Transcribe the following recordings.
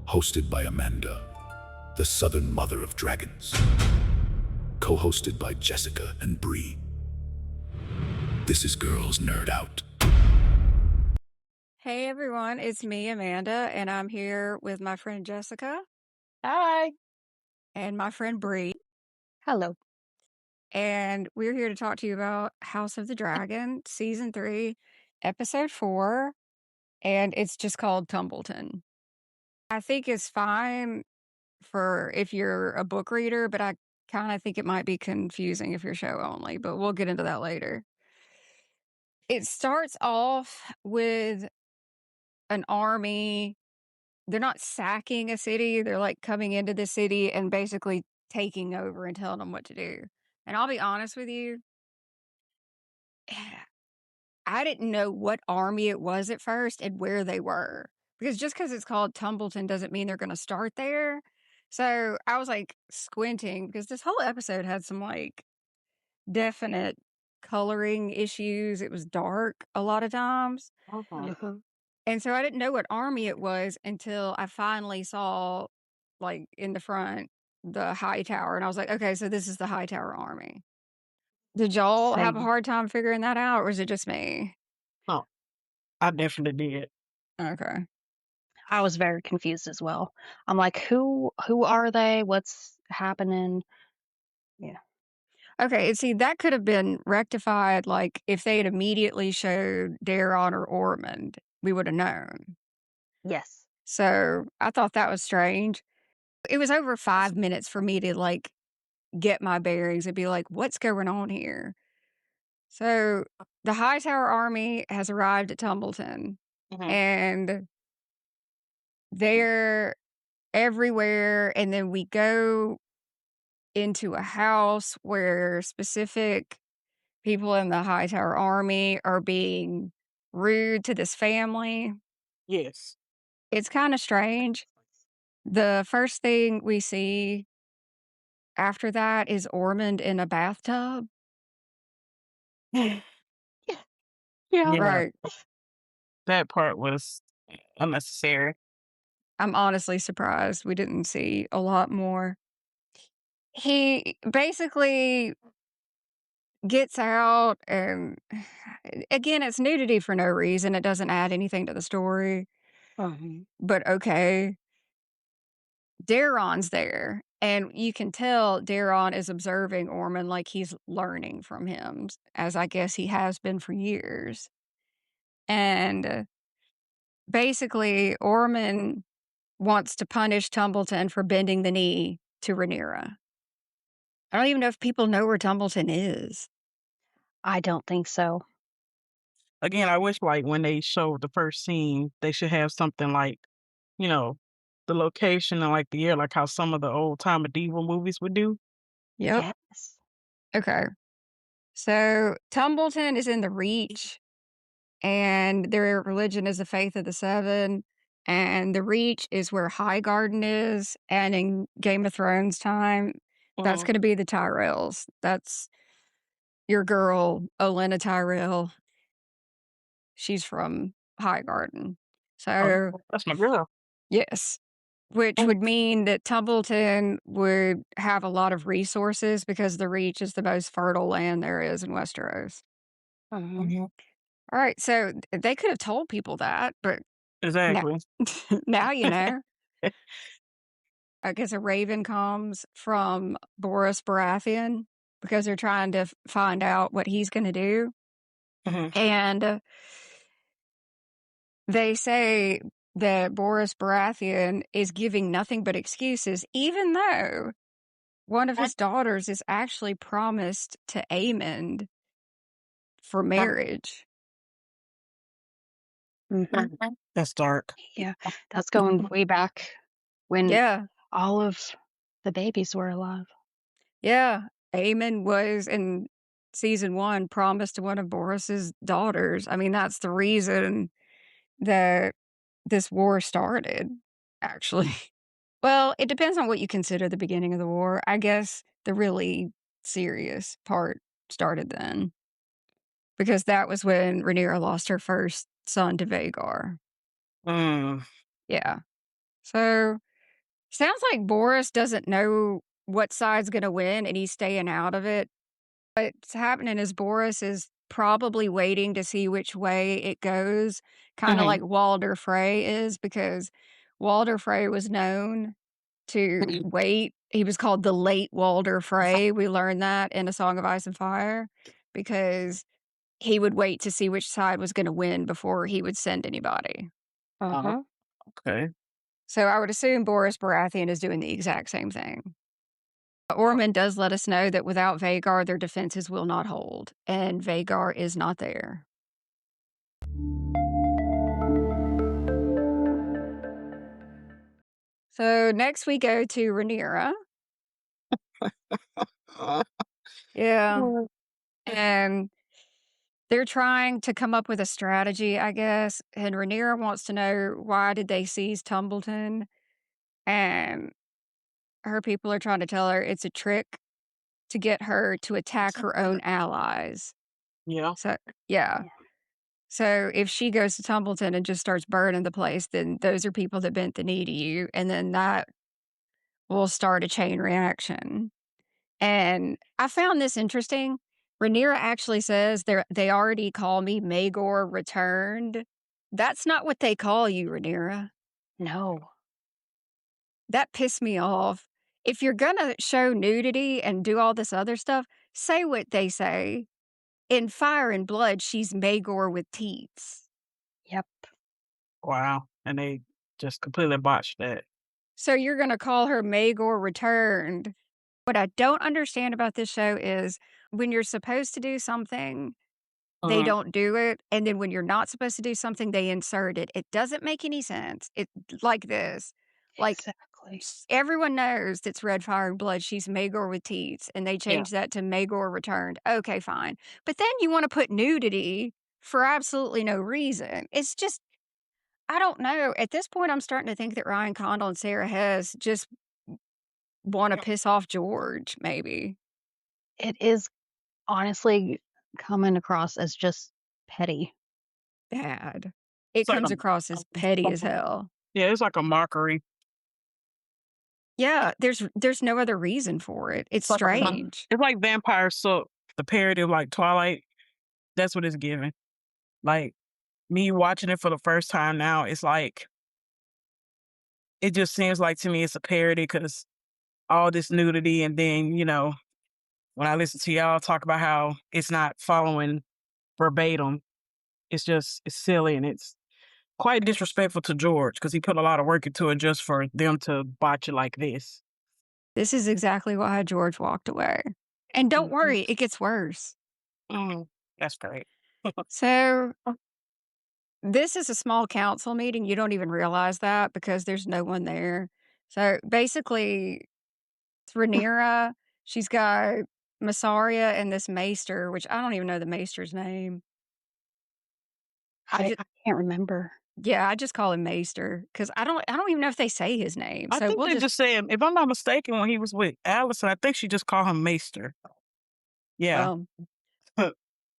hosted by Amanda, the Southern Mother of Dragons, co-hosted by Jessica and Bree. This is Girls Nerd Out. Hey everyone, it's me, Amanda, and I'm here with my friend Jessica Hi. and my friend Bree, Hello. and we're here to talk to you about House of the Dragon, Season 3, Episode 4, and it's just called Tumbleton. I think it's fine for if you're a book reader, but I kind of think it might be confusing if you're show only, but we'll get into that later. It starts off with an army. They're not sacking a city. They're like coming into the city and basically taking over and telling them what to do. And I'll be honest with you, I didn't know what army it was at first and where they were. Because just because it's called Tumbleton doesn't mean they're going to start there. So I was like squinting because this whole episode had some like definite coloring issues. It was dark a lot of times. Mhm. And so I didn't know what army it was until I finally saw, like, in the front, the High Tower. And I was like, okay, so this is the High Tower army. Did y'all have a Same. hard time figuring that out, or is it just me? Oh, I definitely did. Okay. I was very confused as well. I'm like, who are they? What's happening? Okay, and see, that could have been rectified, like, if they had immediately showed Daemon or Ormond, we would have known. Yes. So I thought that was strange. It was over 5 minutes for me to, like, get my bearings and be like, what's going on here? So the Hightower army has arrived at Tumbleton Mhm. and they're everywhere. And then we go into a house where specific people in the Hightower army are being rude to this family. Yes. It's kind of strange. The first thing we see after that is Ormond in a bathtub. Yeah. Yeah. Right. That part was unnecessary. I'm honestly surprised we didn't see a lot more. He basically gets out and again, it's nudity for no reason. It doesn't add anything to the story, Mhm. but okay. Daeron's there, and you can tell Daeron is observing Ormond like he's learning from him, as I guess he has been for years. And basically, Ormond wants to punish Tumbleton for bending the knee to Rhaenyra. I don't even know if people know where Tumbleton is. I don't think so. Again, I wish like when they showed the first scene, they should have something like, you know, the location and like the year, like how some of the old time medieval movies would do. Yep. Yes. Okay. So Tumbleton is in the Reach, and their religion is the Faith of the Seven. And the Reach is where Highgarden is. And in Game of Thrones time, that's Mhm. going to be the Tyrells. That's your girl, Olenna Tyrell. She's from Highgarden. So, Oh, that's my girl. yes. Which would mean that Tumbleton would have a lot of resources because the Reach is the most fertile land there is in Westeros. Mhm. Mhm. All right, so they could have told people that, but now, Exactly. now you know. I guess a raven comes from Boris Baratheon because they're trying to find out what he's going to do. Mhm. And they say that Boris Baratheon is giving nothing but excuses, even though one of his daughters is actually promised to Aemond for marriage. Mhm. That's dark. Yeah. That's going way back when Yeah, all of the babies were alive. yeah. Aemond was in season 1 promised to one of Boris's daughters. I mean, that's the reason that this war started, actually. Well, it depends on what you consider the beginning of the war. I guess the really serious part started then, because that was when Rhaenyra lost her first son to Vhagar. Mm. Yeah. So, sounds like Boris doesn't know what side's gonna win, and he's staying out of it. What's happening is Boris is probably waiting to see which way it goes, kinda Mhm. like Walder Frey is, because Walder Frey was known to wait. He was called the late Walder Frey. We learned that in A Song of Ice and Fire because he would wait to see which side was gonna win before he would send anybody. Oh, Mhm. okay. So I would assume Boris Baratheon is doing the exact same thing. Ormond does let us know that without Vagar, their defenses will not hold, and Vagar is not there. So next we go to Rhaenyra. Uh, Yeah. well, And they're trying to come up with a strategy, I guess. And Rhaenyra wants to know, why did they seize Tumbleton? And her people are trying to tell her it's a trick to get her to attack her own allies. yeah. So, yeah. Yeah. So if she goes to Tumbleton and just starts burning the place, then those are people that bent the knee to you. And then that will start a chain reaction. And I found this interesting. Rhaenyra actually says they already call me Magor returned. That's not what they call you, Rhaenyra. No. That pissed me off. If you're gonna show nudity and do all this other stuff, say what they say. In Fire and Blood, she's Magor with teats. Yep. Wow. And they just completely botched that. So you're gonna call her Magor returned. What I don't understand about this show is when you're supposed to do something, they Uh-huh. don't do it, and then when you're not supposed to do something, they insert it. It doesn't make any sense. It like this, like, Exactly. everyone knows that's Red Fire and Blood, she's Magor with teats, and they Yeah. changed that to Magor returned. Okay, fine. But then you wanna put nudity for absolutely no reason. It's just I don't know. At this point, I'm starting to think that Ryan Condal and Sarah Hess just wanna piss off George, maybe. It is honestly coming across as just petty. Bad. It It's like comes across as petty as hell. yeah, it's like a mockery. Yeah, there's no other reason for it. It's It's like a strange. it's like Vampire Soap, the parody of like Twilight. That's what it's giving. Like me watching it for the first time now, it's like it just seems like to me it's a parody because all this nudity, and then when I listen to y'all talk about how it's not following verbatim, it's silly and it's quite disrespectful to George because he put a lot of work into it just for them to botch it like this. This is exactly why George walked away. And don't Mhm. worry, it gets worse. Mm, that's great. So, this is a small council meeting. You don't even realize that because there's no one there. So, basically, it's Rhaenyra. She's got Massaria and this maester, which I don't even know the maester's name. I I just I can't remember. Yeah, I just call him maester because I don't even know if they say his name. I So think we'll they just just saying, if I'm not mistaken, when he was with Allison, I think she just called him Maester. Yeah. well,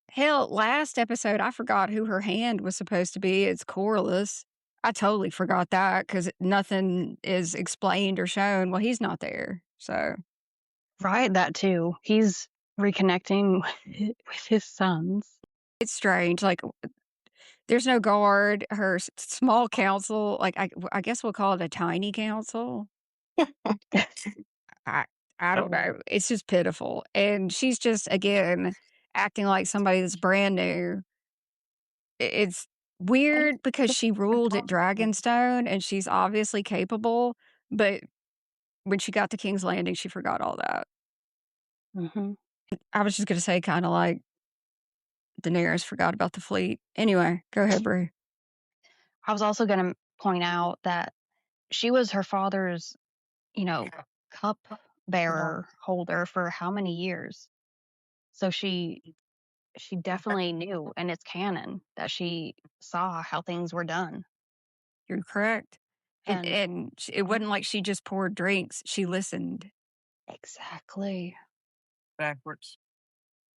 hell, last episode, I forgot who her hand was supposed to be. It's Corlys. I totally forgot that because nothing is explained or shown. Well, he's not there. So Right, that too. He's reconnecting with his sons. it's strange. Like, there's no guard. Her small council, like, I guess we'll call it a tiny council. I, I don't know. It's just pitiful. And she's just, again, acting like somebody that's brand new. It's weird because she ruled at Dragonstone and she's obviously capable, but when she got to King's Landing, she forgot all that. Mhm. I was just gonna say kinda like Daenerys forgot about the fleet. Anyway, go ahead, Brie. I was also gonna point out that she was her father's, you know, cup bearer holder for how many years? So she definitely knew, and it's canon that she saw how things were done. You're correct. And It wasn't like she just poured drinks, she listened. exactly. Backwards.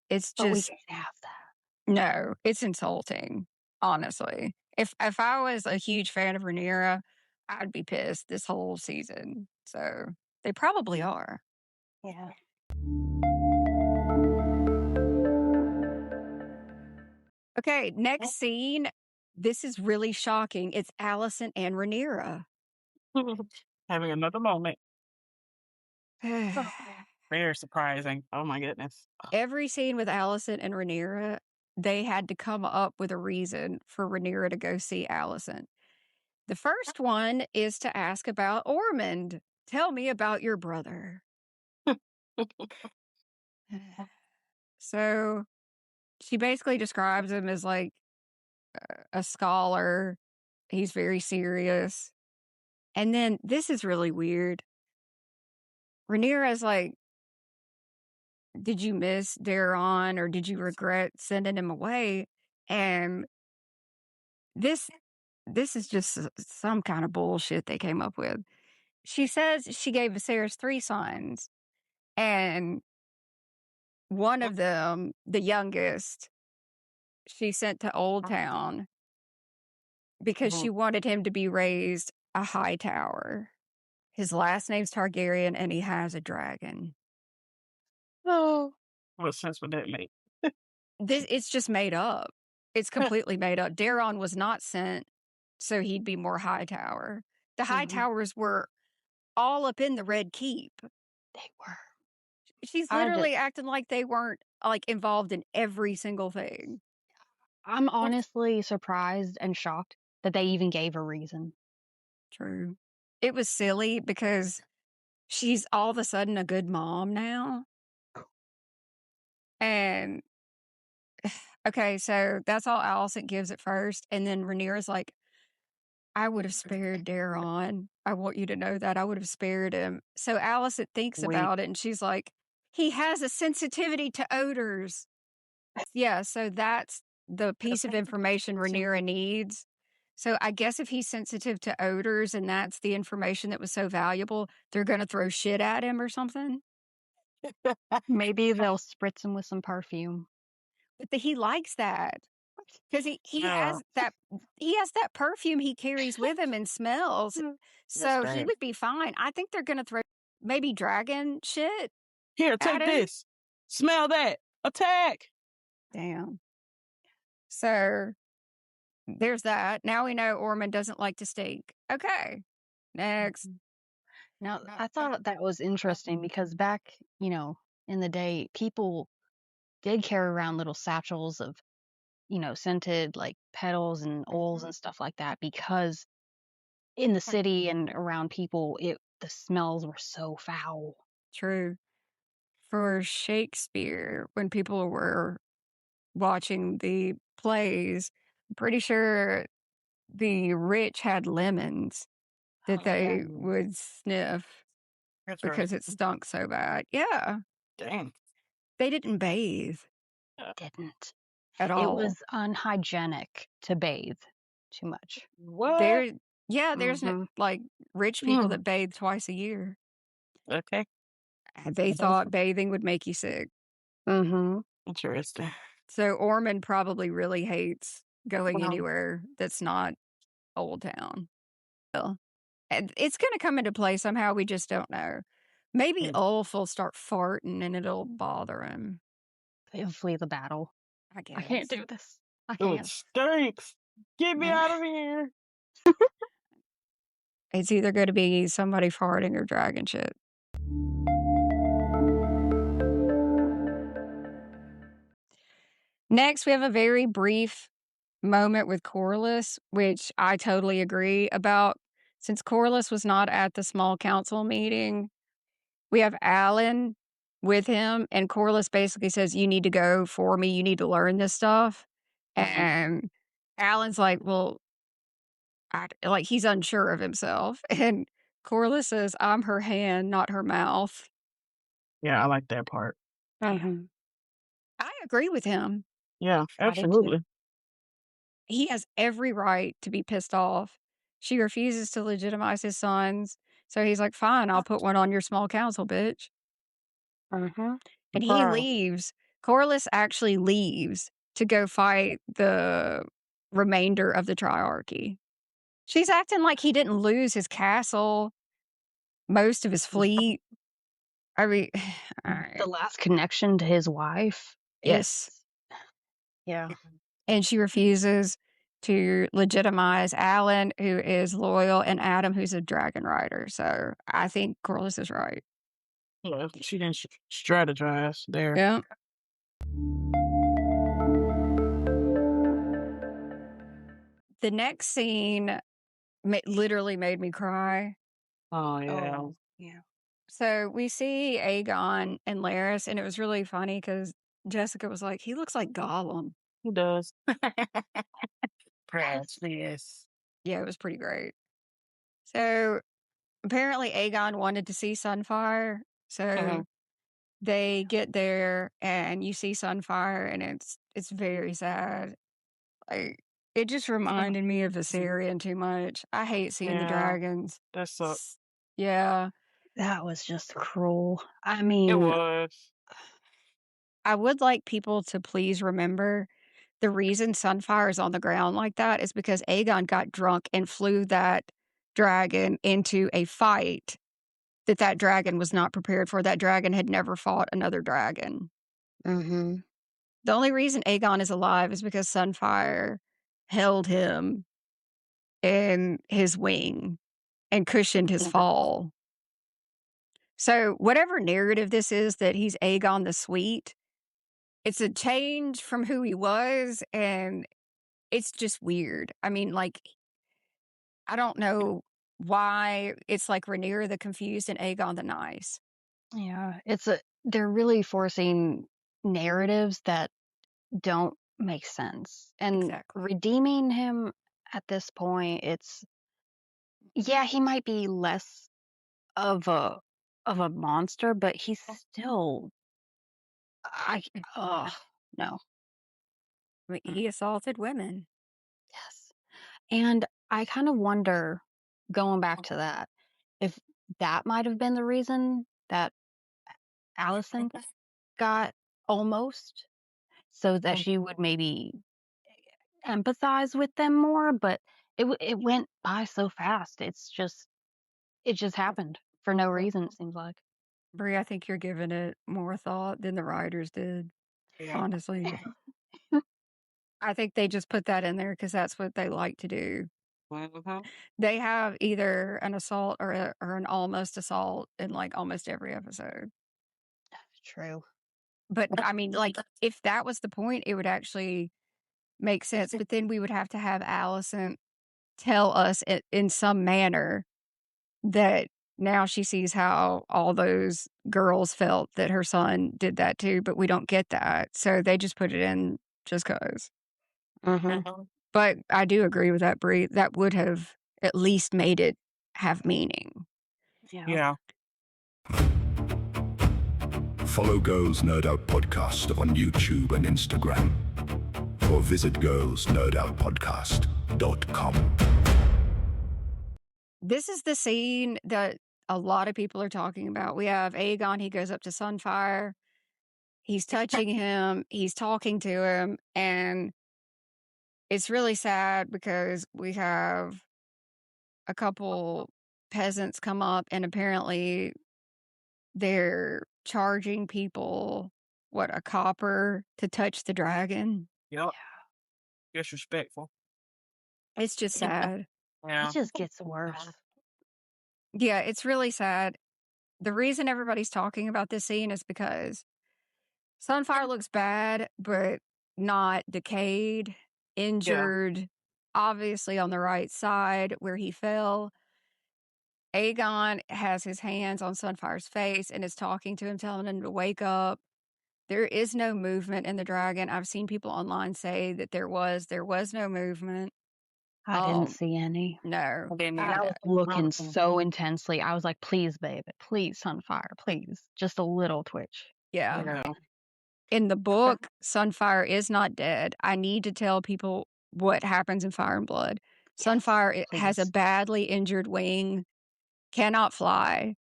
It's But we just can't have that. no, it's insulting, honestly. If I was a huge fan of Rhaenyra, I'd be pissed this whole season. So they probably are. Yeah. Okay, next scene. This is really shocking. It's Allison and Rhaenyra. Having another moment. Very surprising. Oh my goodness. Every scene with Allison and Rhaenyra, they had to come up with a reason for Rhaenyra to go see Allison. The first one is to ask about Ormond. Tell me about your brother. So she basically describes him as like a scholar. He's very serious. And then this is really weird. Rhaenyra's like, did you miss Daemon or did you regret sending him away? And this is just some kind of bullshit they came up with. She says she gave Viserys 3 sons, and one of them, the youngest, she sent to Old Town because she wanted him to be raised a high tower. His last name's Targaryen, and he has a dragon. Oh, what sense would that make? It's just made up. It's completely made up. Daemon was not sent so he'd be more high tower. The high towers were all up in the Red Keep. They were. She's literally acting like they weren't like involved in every single thing. I'm honestly surprised and shocked that they even gave a reason. True. It was silly because she's all of a sudden a good mom now. And okay, so that's all Allison gives at first. And then Rhaenyra's like, I would have spared Daemon. I want you to know that. I would have spared him. So Allison thinks about it and she's like, he has a sensitivity to odors. Yeah, so that's the piece of information Rhaenyra needs. So I guess if he's sensitive to odors and that's the information that was so valuable, they're going to throw shit at him or something. Maybe they'll spritz him with some perfume. But he likes that because he Yeah. has that perfume he carries with him and smells. So he right. would be fine. I think they're going to throw maybe dragon shit. Here, take him? this. Smell that. Attack. Damn. So there's that. Now we know Ormond doesn't like to stink. Okay. Next. Now, I thought that was interesting because back, in the day, people did carry around little satchels of, scented like petals and oils and stuff like that because in the city and around people, the smells were so foul. True. For Shakespeare, when people were watching the plays, I'm pretty sure the rich had lemons that they would sniff That's because it stunk so bad. Yeah. Dang. They didn't bathe Didn't. at all. It was unhygienic to bathe too much. What? There's no, like rich people that bathe twice a year. Okay. They thought bathing would make you sick. Interesting. So Ormond probably really hates going anywhere that's not Old Town. Well, and it's going to come into play somehow. We just don't know. Maybe Ulf will start farting and it'll bother him. He'll flee the battle. I guess. I can't do this. I Oh, it can't. stinks. Get me out of here. It's either going to be somebody farting or dragon shit. Next, we have a very brief moment with Corlys, which I totally agree about. Since Corlys was not at the small council meeting, we have Alan with him, and Corlys basically says, you need to go for me. You need to learn this stuff. And Alan's like, well, he's unsure of himself. And Corlys says, I'm her hand, not her mouth. Yeah, I like that part. I agree with him. Yeah, I do too. absolutely. He has every right to be pissed off. She refuses to legitimize his sons. So he's like, fine, I'll put one on your small council, bitch. And he leaves. Corlys actually leaves to go fight the remainder of the Triarchy. She's acting like he didn't lose his castle, most of his fleet. I mean, all right. The last connection to his wife. Yes. Yeah. And she refuses to legitimize Alan, who is loyal, and Adam, who's a dragon rider. So I think Corliss is right. Yeah, she didn't strategize there. Yeah. The next scene literally made me cry. Oh yeah. Oh, yeah. So we see Aegon and Laris, and it was really funny because Jessica was like, he looks like Gollum. He does. Precious. Yeah, it was pretty great. So apparently Aegon wanted to see Sunfire. So they get there and you see Sunfire, and it's very sad. Like, it just reminded me of Viserion too much. I hate seeing the Yeah. dragons. That sucks. Yeah. That was just cruel. I It mean, was. I would like people to please remember the reason Sunfire is on the ground like that is because Aegon got drunk and flew that dragon into a fight that dragon was not prepared for. That dragon had never fought another dragon. mm-hmm. The only reason Aegon is alive is because Sunfire held him in his wing and cushioned his fall. So whatever narrative this is that he's Aegon the Sweet, it's a change from who he was, and it's just weird. I mean, like, I don't know why it's like Rhaenyra the Confused and Aegon the Nice. Yeah, they're really forcing narratives that don't make sense. And Exactly. redeeming him at this point, yeah, he might be less of a monster, but he's still no. I mean, he assaulted women. Yes. And I kind of wonder, going back to that, if that might have been the reason that Allison got almost, so that she would maybe empathize with them more, but it went by so fast. It just happened for no reason, it seems like. Brie, I think you're giving it more thought than the writers did, Yeah. honestly. I think they just put that in there because that's what they like to do. They have either an assault or an almost assault in like almost every episode. True. But I mean, like, if that was the point, it would actually make sense. But then we would have to have Allison tell us in some manner that now she sees how all those girls felt that her son did that too, but we don't get that. So they just put it in just because. Mm-hmm. But I do agree with that, Brie. That would have at least made it have meaning. Yeah. Follow Girls Nerd Out Podcast on YouTube and Instagram. Or visit girlsnerdoutpodcast.com. This is the scene that a lot of people are talking about. We have Aegon. He goes up to Sunfire. He's touching him. He's talking to him. And it's really sad because we have a couple peasants come up, and apparently they're charging people, a copper to touch the dragon. Yep. Disrespectful. It's just sad. Yeah. It just gets worse. Yeah, it's really sad. The reason everybody's talking about this scene is because Sunfire looks bad, but not decayed, injured, obviously on the right side where he fell. Aegon has his hands on Sunfire's face and is talking to him, telling him to wake up. There is no movement in the dragon. I've seen people online say that there was no movement. I didn't see any. No. And I was looking so intensely. I was like, please, babe, please, Sunfire, please. Just a little twitch. Yeah. Yeah. In the book, Sunfire is not dead. I need to tell people what happens in Fire and Blood. Yes, Sunfire has a please. badly injured wing, cannot fly.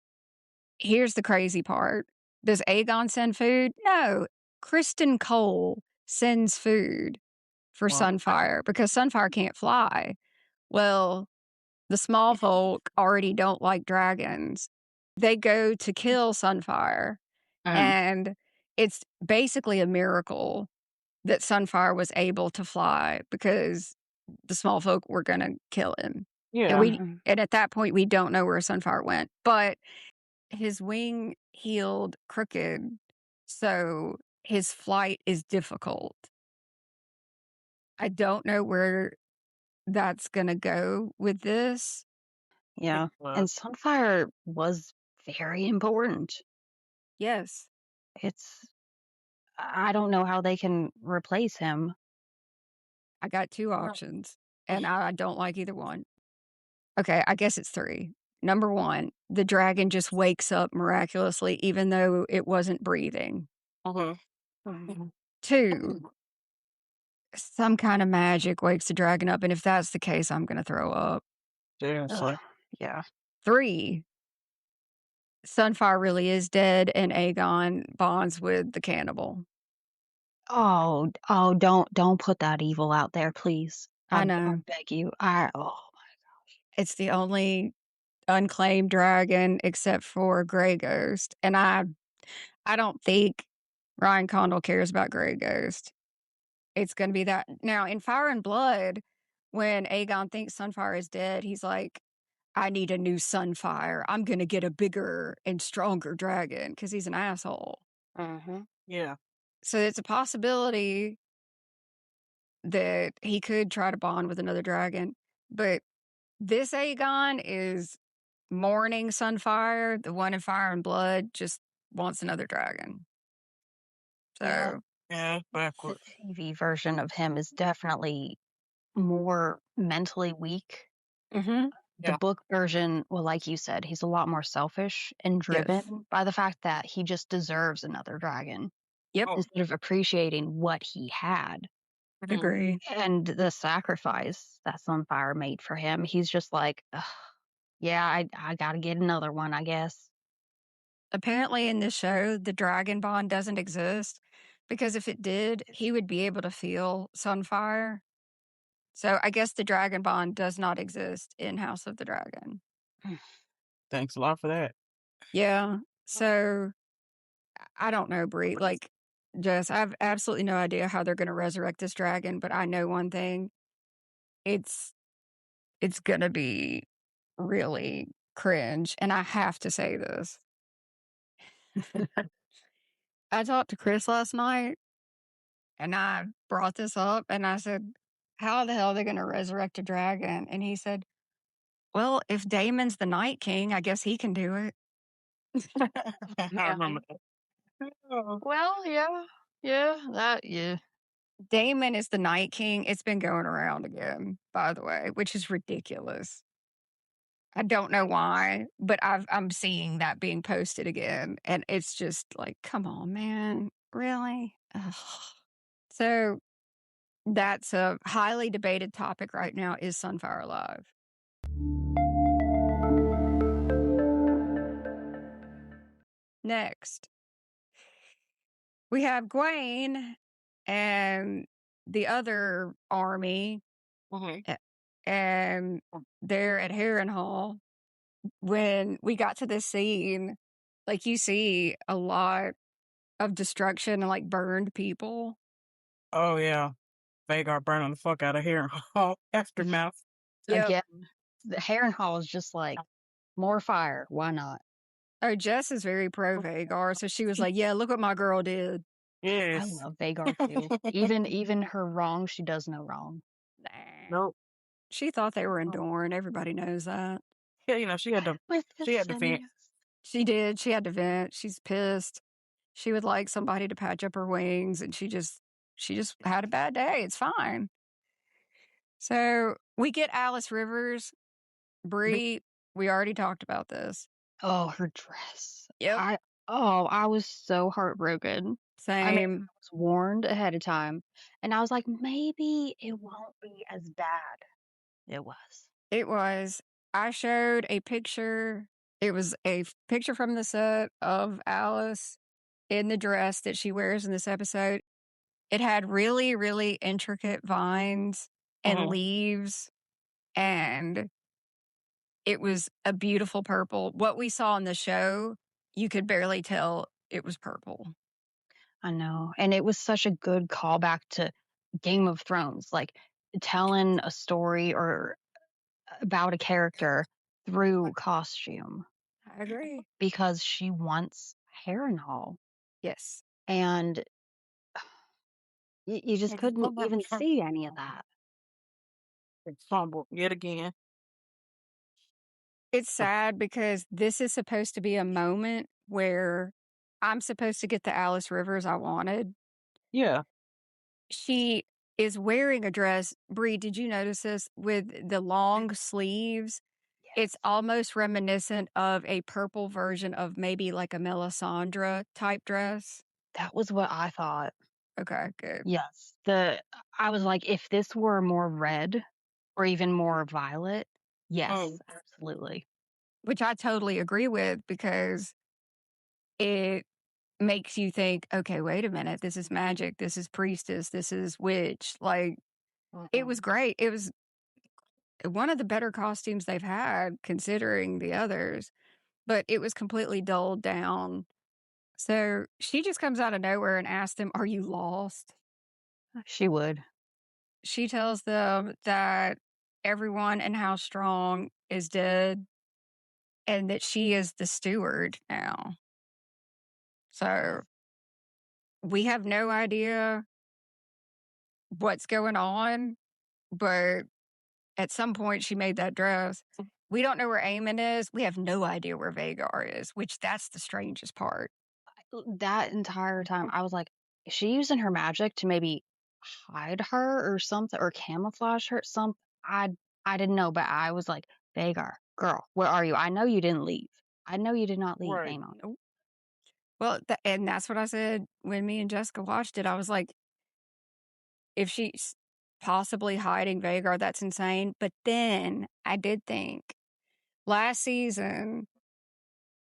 Here's the crazy part. Does Aegon send food? No. Kristen Cole sends food for Wow. Sunfire because Sunfire can't fly. Well, the small folk already don't like dragons. They go to kill Sunfire, and it's basically a miracle that Sunfire was able to fly because the small folk were going to kill him. Yeah. And at that point, we don't know where Sunfire went, but his wing healed crooked, so his flight is difficult. I don't know where that's going to go with this. Yeah. And Sunfire was very important. Yes. I don't know how they can replace him. I got 2 options, and I don't like either one. Okay, I guess it's 3. Number 1, the dragon just wakes up miraculously even though it wasn't breathing. 2, some kind of magic wakes the dragon up, and if that's the case, I'm gonna throw up. Seriously. Yeah. 3, Sunfire really is dead, and Aegon bonds with the cannibal. Oh, don't put that evil out there, please. I know. I beg you. It's the only unclaimed dragon except for Grey Ghost, and I don't think Ryan Condal cares about Grey Ghost. It's gonna be that. Now, in Fire and Blood, when Aegon thinks Sunfire is dead, he's like, I need a new Sunfire. I'm gonna get a bigger and stronger dragon because he's an asshole. Yeah. So it's a possibility that he could try to bond with another dragon. But this Aegon is mourning Sunfire. The one in Fire and Blood just wants another dragon. So Yeah, The backwards. TV version of him is definitely more mentally weak. mhm. The Yeah. book version, well, like you said, he's a lot more selfish and driven Yes. by the fact that he just deserves another dragon Yep. instead of appreciating what he had Agree. and the sacrifice that Sunfire made for him. He's just like, "Ugh, yeah, I gotta get another one, I guess." Apparently, in this show, the dragon bond doesn't exist because if it did, he would be able to feel Sunfire. So I guess the dragon bond does not exist in House of the Dragon. Thanks a lot for that. Yeah. So I don't know, Brie. Like, Jess, I have absolutely no idea how they're going to resurrect this dragon, but I know one thing: it's going to be really cringe, and I have to say this. I talked to Chris last night, and I brought this up, and I said, "How the hell are they going to resurrect a dragon?" And he said, "Well, if Daemon's the Night King, I guess he can do it." I remember that. Oh. Well, yeah. Daemon is the Night King. It's been going around again, by the way, which is ridiculous. I don't know why, but I'm seeing that being posted again, and it's just like, come on, man, really? Ugh. So that's a highly debated topic right now: is Sunfire alive? Next, we have Gwaine and the other army, and they're at Harrenhal. When we got to this scene, like, you see a lot of destruction and like burned people. Oh yeah. Vagar burning the fuck out of here. Aftermath. Yep. Again, the Harrenhal is just like, more fire. Why not? Oh, Jess is very pro Vagar, so she was like, "Yeah, look what my girl did." I Yes. love Vagar too. Even her wrong, she does no wrong. Nah. Nope. She thought they were in Dorne. Everybody knows that. Yeah, she had to vent. She did. She had to vent. She's pissed. She would like somebody to patch up her wings, and she just had a bad day. It's fine. So we get Alice Rivers. Bree, we already talked about this. Oh, her dress. Yep. I was so heartbroken. I mean, I Same. was warned ahead of time, and I was like, maybe it won't be as bad. It was. It was. I showed a picture. It was a picture from the set of Alice in the dress that she wears in this episode. It had really, really intricate vines and leaves, and it was a beautiful purple. What we saw in the show, you could barely tell it was purple. I know. And it was such a good callback to Game of Thrones, like telling a story or about a character through costume, I agree. because she wants Harrenhal. Yes. And you just couldn't even see any of that. Fumble yet again. It's sad because this is supposed to be a moment where I'm supposed to get the Alice Rivers I wanted. Yeah. She is wearing a dress. Bree, did you notice this? With the long sleeves, it's almost reminiscent of a purple version of maybe like a Melisandre type dress. That was what I thought. Okay, good. Yes. I was like, if this were more red or even more violet, yes, absolutely. Which I totally agree with, because it makes you think, okay, wait a minute, this is magic, this is priestess, this is witch. Like, it was great. It was one of the better costumes they've had considering the others, but it was completely dulled down. So she just comes out of nowhere and asks them, "Are you lost?" She would. She tells them that everyone in House Strong is dead and that she is the steward now. So we have no idea what's going on, but at some point she made that dress. We don't know where Aemon is. We have no idea where Vhagar is, which that's the strangest part. That entire time, I was like, is she using her magic to maybe hide her or something, or camouflage her? I didn't know, but I was like, Vhagar, girl, where are you? I know you didn't leave. I know you did not leave, Right. Daemon. Nope. Well, and that's what I said when me and Jessica watched it. I was like, if she's possibly hiding Vhagar, that's insane. But then I did think last season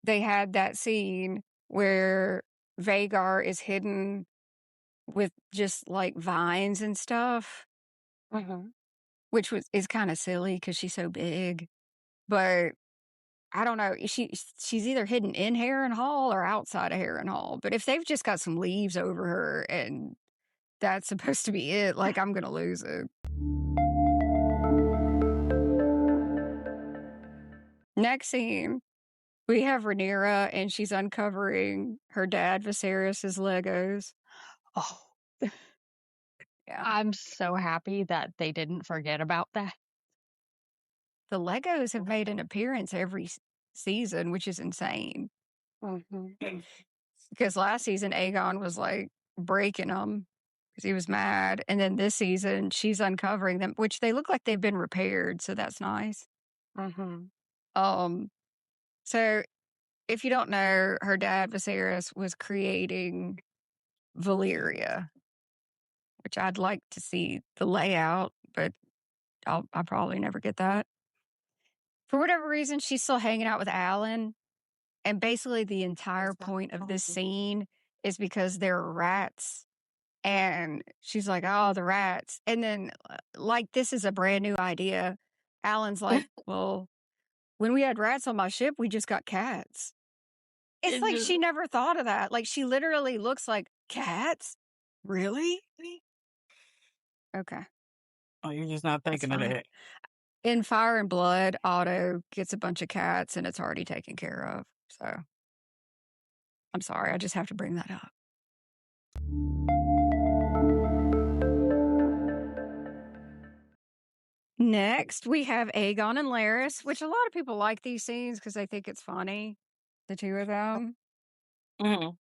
they had that scene where Vhagar is hidden with just like vines and stuff, which is kind of silly because she's so big. But I don't know. She's either hidden in Harrenhal or outside of Harrenhal. But if they've just got some leaves over her and that's supposed to be it, like, I'm gonna lose it. Next scene, we have Rhaenyra and she's uncovering her dad Viserys's Legos. Oh, Yeah, I'm so happy that they didn't forget about that. the Legos have made an appearance every season, which is insane. Because last season Aegon was like breaking them because he was mad, and then this season she's uncovering them, which they look like they've been repaired, so that's nice. So if you don't know, her dad Viserys was creating Valyria, which I'd like to see the layout, but I'll probably never get that. For whatever reason, she's still hanging out with Alan, and basically the entire point of this scene is because there are rats. And she's like, "Oh, the rats." And then, like, this is a brand new idea. Alan's like, "Well, when we had rats on my ship, we just got cats." It's like she never thought of that. Like, she literally looks like, "Cats? Really?" Okay. Oh, you're just not thinking of fine. that. In Fire and Blood, Otto gets a bunch of cats and it's already taken care of. So I'm sorry. I just have to bring that up. Next, we have Aegon and Larys, which a lot of people like these scenes because they think it's funny, the two of them. Mhm.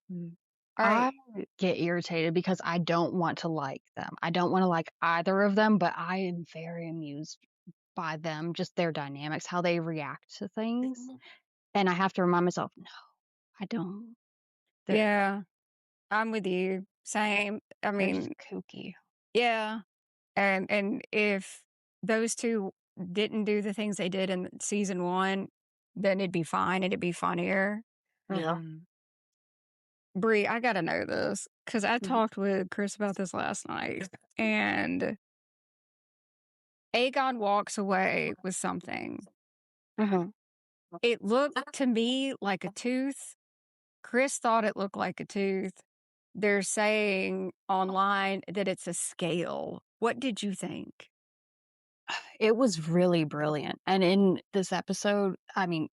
All right. I get irritated because I don't want to like them. I don't want to like either of them, but I am very amused by them, just their dynamics, how they react to things. And I have to remind myself, no, I don't. They're, Yeah, I'm with you. Same. I they're just mean, kooky. yeah. And if those two didn't do the things they did in season 1, then it'd be fine and it'd be funnier. Yeah. Bree, I gotta know this because I talked with Chris about this last night, and Aegon walks away with something, Mm-hmm. It looked to me like a tooth. Chris thought it looked like a tooth. They're saying online that it's a scale. What did you think? It was really brilliant. And in this episode, I mean,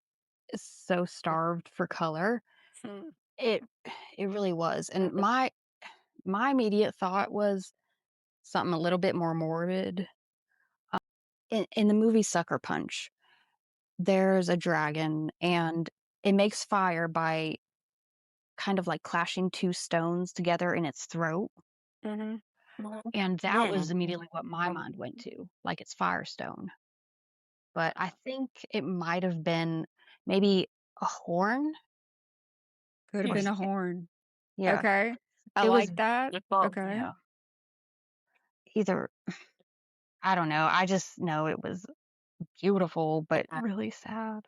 it's so starved for color. Hmm. It it really was. And my immediate thought was something a little bit more morbid. In the movie Sucker Punch, there's a dragon and it makes fire by kind of like clashing two stones together in its throat. Mm-hmm. And that was immediately what my mind went to, like it's Firestone. But I think it might have been maybe a horn. Could have Or been a s- horn. yeah, Okay. I it was. like that. Okay. Yeah, either I don't know. I just know it was beautiful, but really sad.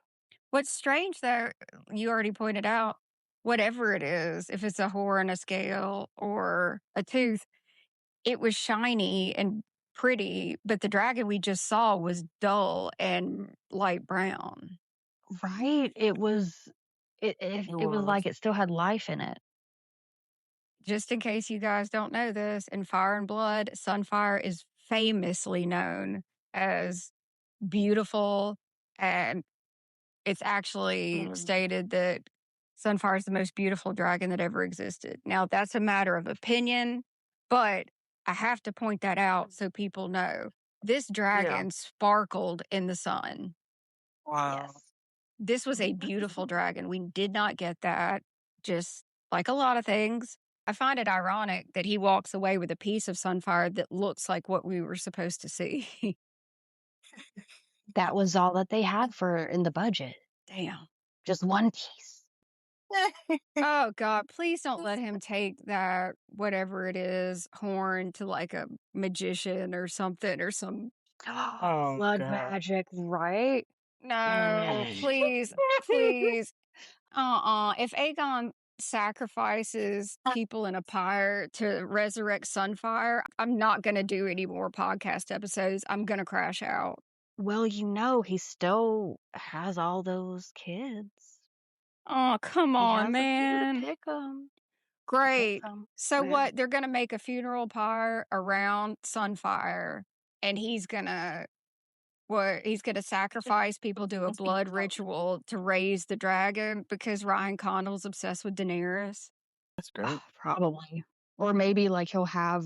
What's strange, though, you already pointed out, whatever it is, if it's a horn, a scale, or a tooth, it was shiny and pretty, but the dragon we just saw was dull and light brown. Right? It was. It was like it still had life in it. Just in case you guys don't know this, in Fire and Blood, Sunfire is famously known as beautiful, and it's actually stated that Sunfire is the most beautiful dragon that ever existed. Now, that's a matter of opinion, but I have to point that out so people know. This dragon sparkled in the sun. Wow. Yes. This was a beautiful dragon. We did not get that, just like a lot of things. I find it ironic that he walks away with a piece of Sunfire that looks like what we were supposed to see. That was all that they had for in the budget. Damn. Just one piece. Oh God, please don't let him take that, whatever it is, horn to like a magician or something or some. Oh, Blood God. magic, right? No, please, please. If Aegon sacrifices people in a pyre to resurrect Sunfire, I'm not going to do any more podcast episodes. I'm going to crash out. Well, you know, he still has all those kids. Oh, come He on, has a few man. to pick them. Great. So Yeah. what? They're going to make a funeral pyre around Sunfire, and he's going to what? He's going to sacrifice people, do a blood ritual to raise the dragon because Ryan Condal's obsessed with Daenerys. That's great. Probably. Or maybe like he'll have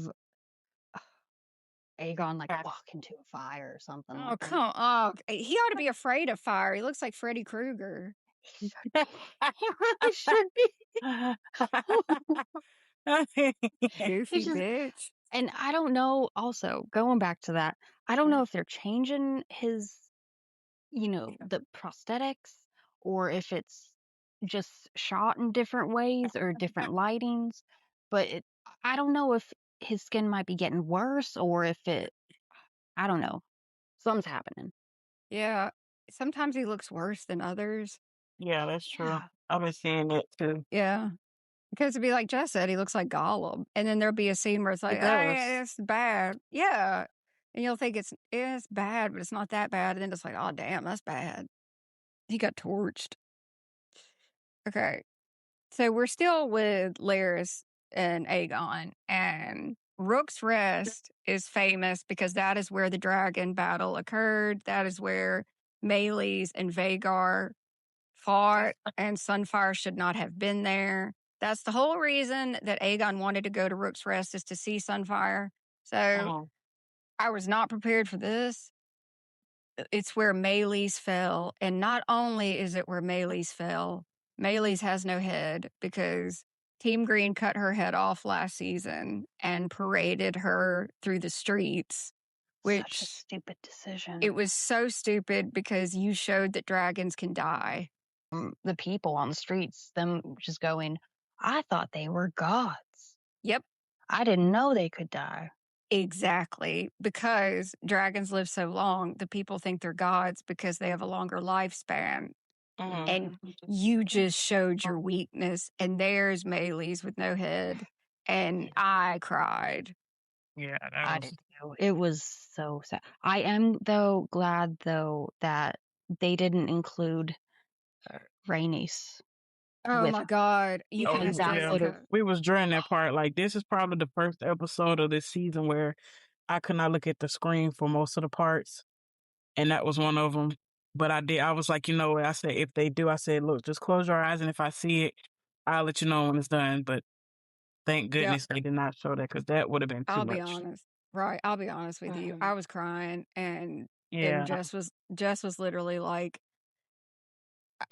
Aegon like walk into a fire or something Oh, like that. come on. He ought to be afraid of fire. He looks like Freddy Krueger. He really should be. Goofy just- bitch. And I don't know, also, going back to that, I don't know if they're changing his, the prosthetics or if it's just shot in different ways or different lightings. But I don't know if his skin might be getting worse or if I don't know. Something's happening. Yeah. Sometimes he looks worse than others. Yeah, that's true. Yeah. I've been seeing it too. Yeah. Because it'd be like Jess said, he looks like Gollum. And then there'll be a scene where it's like, does. hey, it's bad. Yeah. And you'll think it's bad, but it's not that bad. And then it's like, oh, damn, that's bad. He got torched. Okay. So we're still with Laris and Aegon. And Rook's Rest is famous because that is where the dragon battle occurred. That is where Meleys and Vhagar fought, and Sunfire should not have been there. That's the whole reason that Aegon wanted to go to Rook's Rest, is to see Sunfire. So I was not prepared for this. It's where Meleys fell. And not only is it where Meleys fell, Meleys has no head because Team Green cut her head off last season and paraded her through the streets, Such a which stupid decision. it was so stupid because you showed that dragons can die. The people on the streets, them just going, I thought they were gods. Yep. I didn't know they could die. Exactly. Because dragons live so long, the people think they're gods because they have a longer lifespan. And you just showed your weakness. And there's Meleys with no head. And I cried. Yeah, I did too. It was so sad. I am though glad though that they didn't include Rhaenys Oh with my her. God. You Oh, can Because ask that yeah. would have Jessica. We was during that part. Like, this is probably the first episode of this season where I could not look at the screen for most of the parts, and that was one of them. But I was like, you know what? I said, if they do, I said, look, just close your eyes, and if I see it, I'll let you know when it's done. But thank Yep. goodness they did not show that, because that would have been too I'll be much. honest. Right. I'll be honest with you. I was crying and Yeah. Jess was literally like,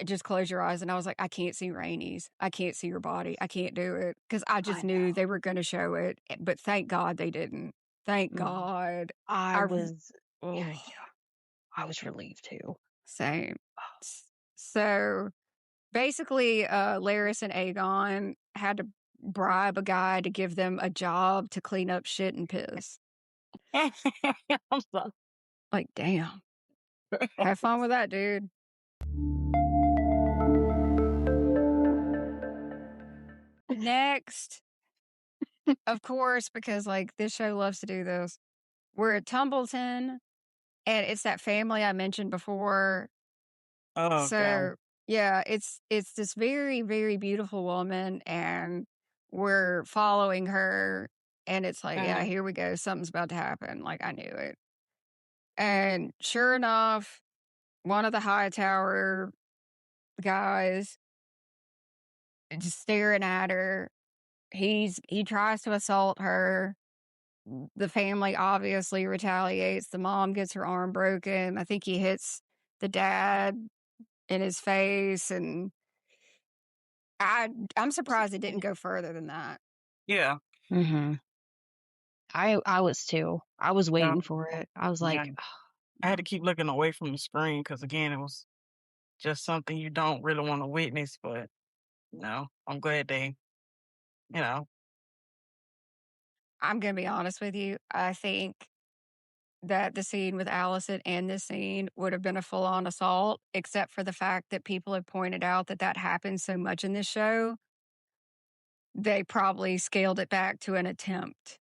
just close your eyes. And I was like, I can't see Rainey's. I can't see your body. I can't do it. Because I just knew they were going to show it. But thank God they didn't. Thank God. I was Oh, I was relieved too. same. So basically, Laris and Aegon had to bribe a guy to give them a job to clean up shit and piss. I'm sorry. Like, damn. Have fun with that, dude. Next, of course, because like this show loves to do this, we're at Tumbleton, and it's that family I mentioned before. Oh, God. So yeah, it's this very, very beautiful woman, and we're following her, and it's like, yeah, here we go. Something's about to happen. Like, I knew it. And sure enough, one of the Hightower guys just staring at her. He tries to assault her. The family obviously retaliates. The mom gets her arm broken. I think he hits the dad in his face, and I'm surprised it didn't go further than that. Yeah. I was too. I was Yeah. waiting for it. I was like, Yeah. I had to keep looking away from the screen because, again, it was just something you don't really want to witness. But no, I'm glad they, you know. I'm gonna be honest with you. I think that the scene with Allison and this scene would have been a full-on assault, except for the fact that people have pointed out that that happens so much in this show. They probably scaled it back to an attempt.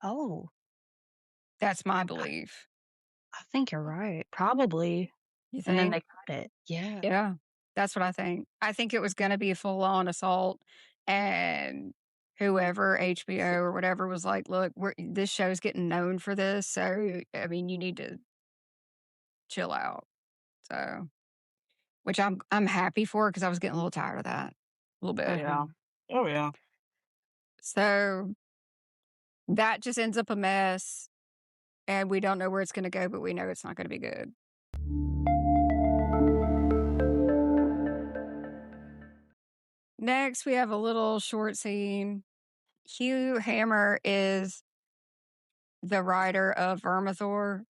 oh, That's my belief. I think you're right. Probably. You And then think? they cut it. Yeah. Yeah, that's what I think. I think it was going to be a full-on assault, and whoever, HBO or whatever, was like, "Look, this show's getting known for this, so I mean, you need to chill out." So, which I'm happy for, because I was getting a little tired of that, a little bit. Yeah. Oh, yeah. So that just ends up a mess, and we don't know where it's going to go, but we know it's not going to be good. Next, we have a little short scene. Hugh Hammer is the writer of Vermithor.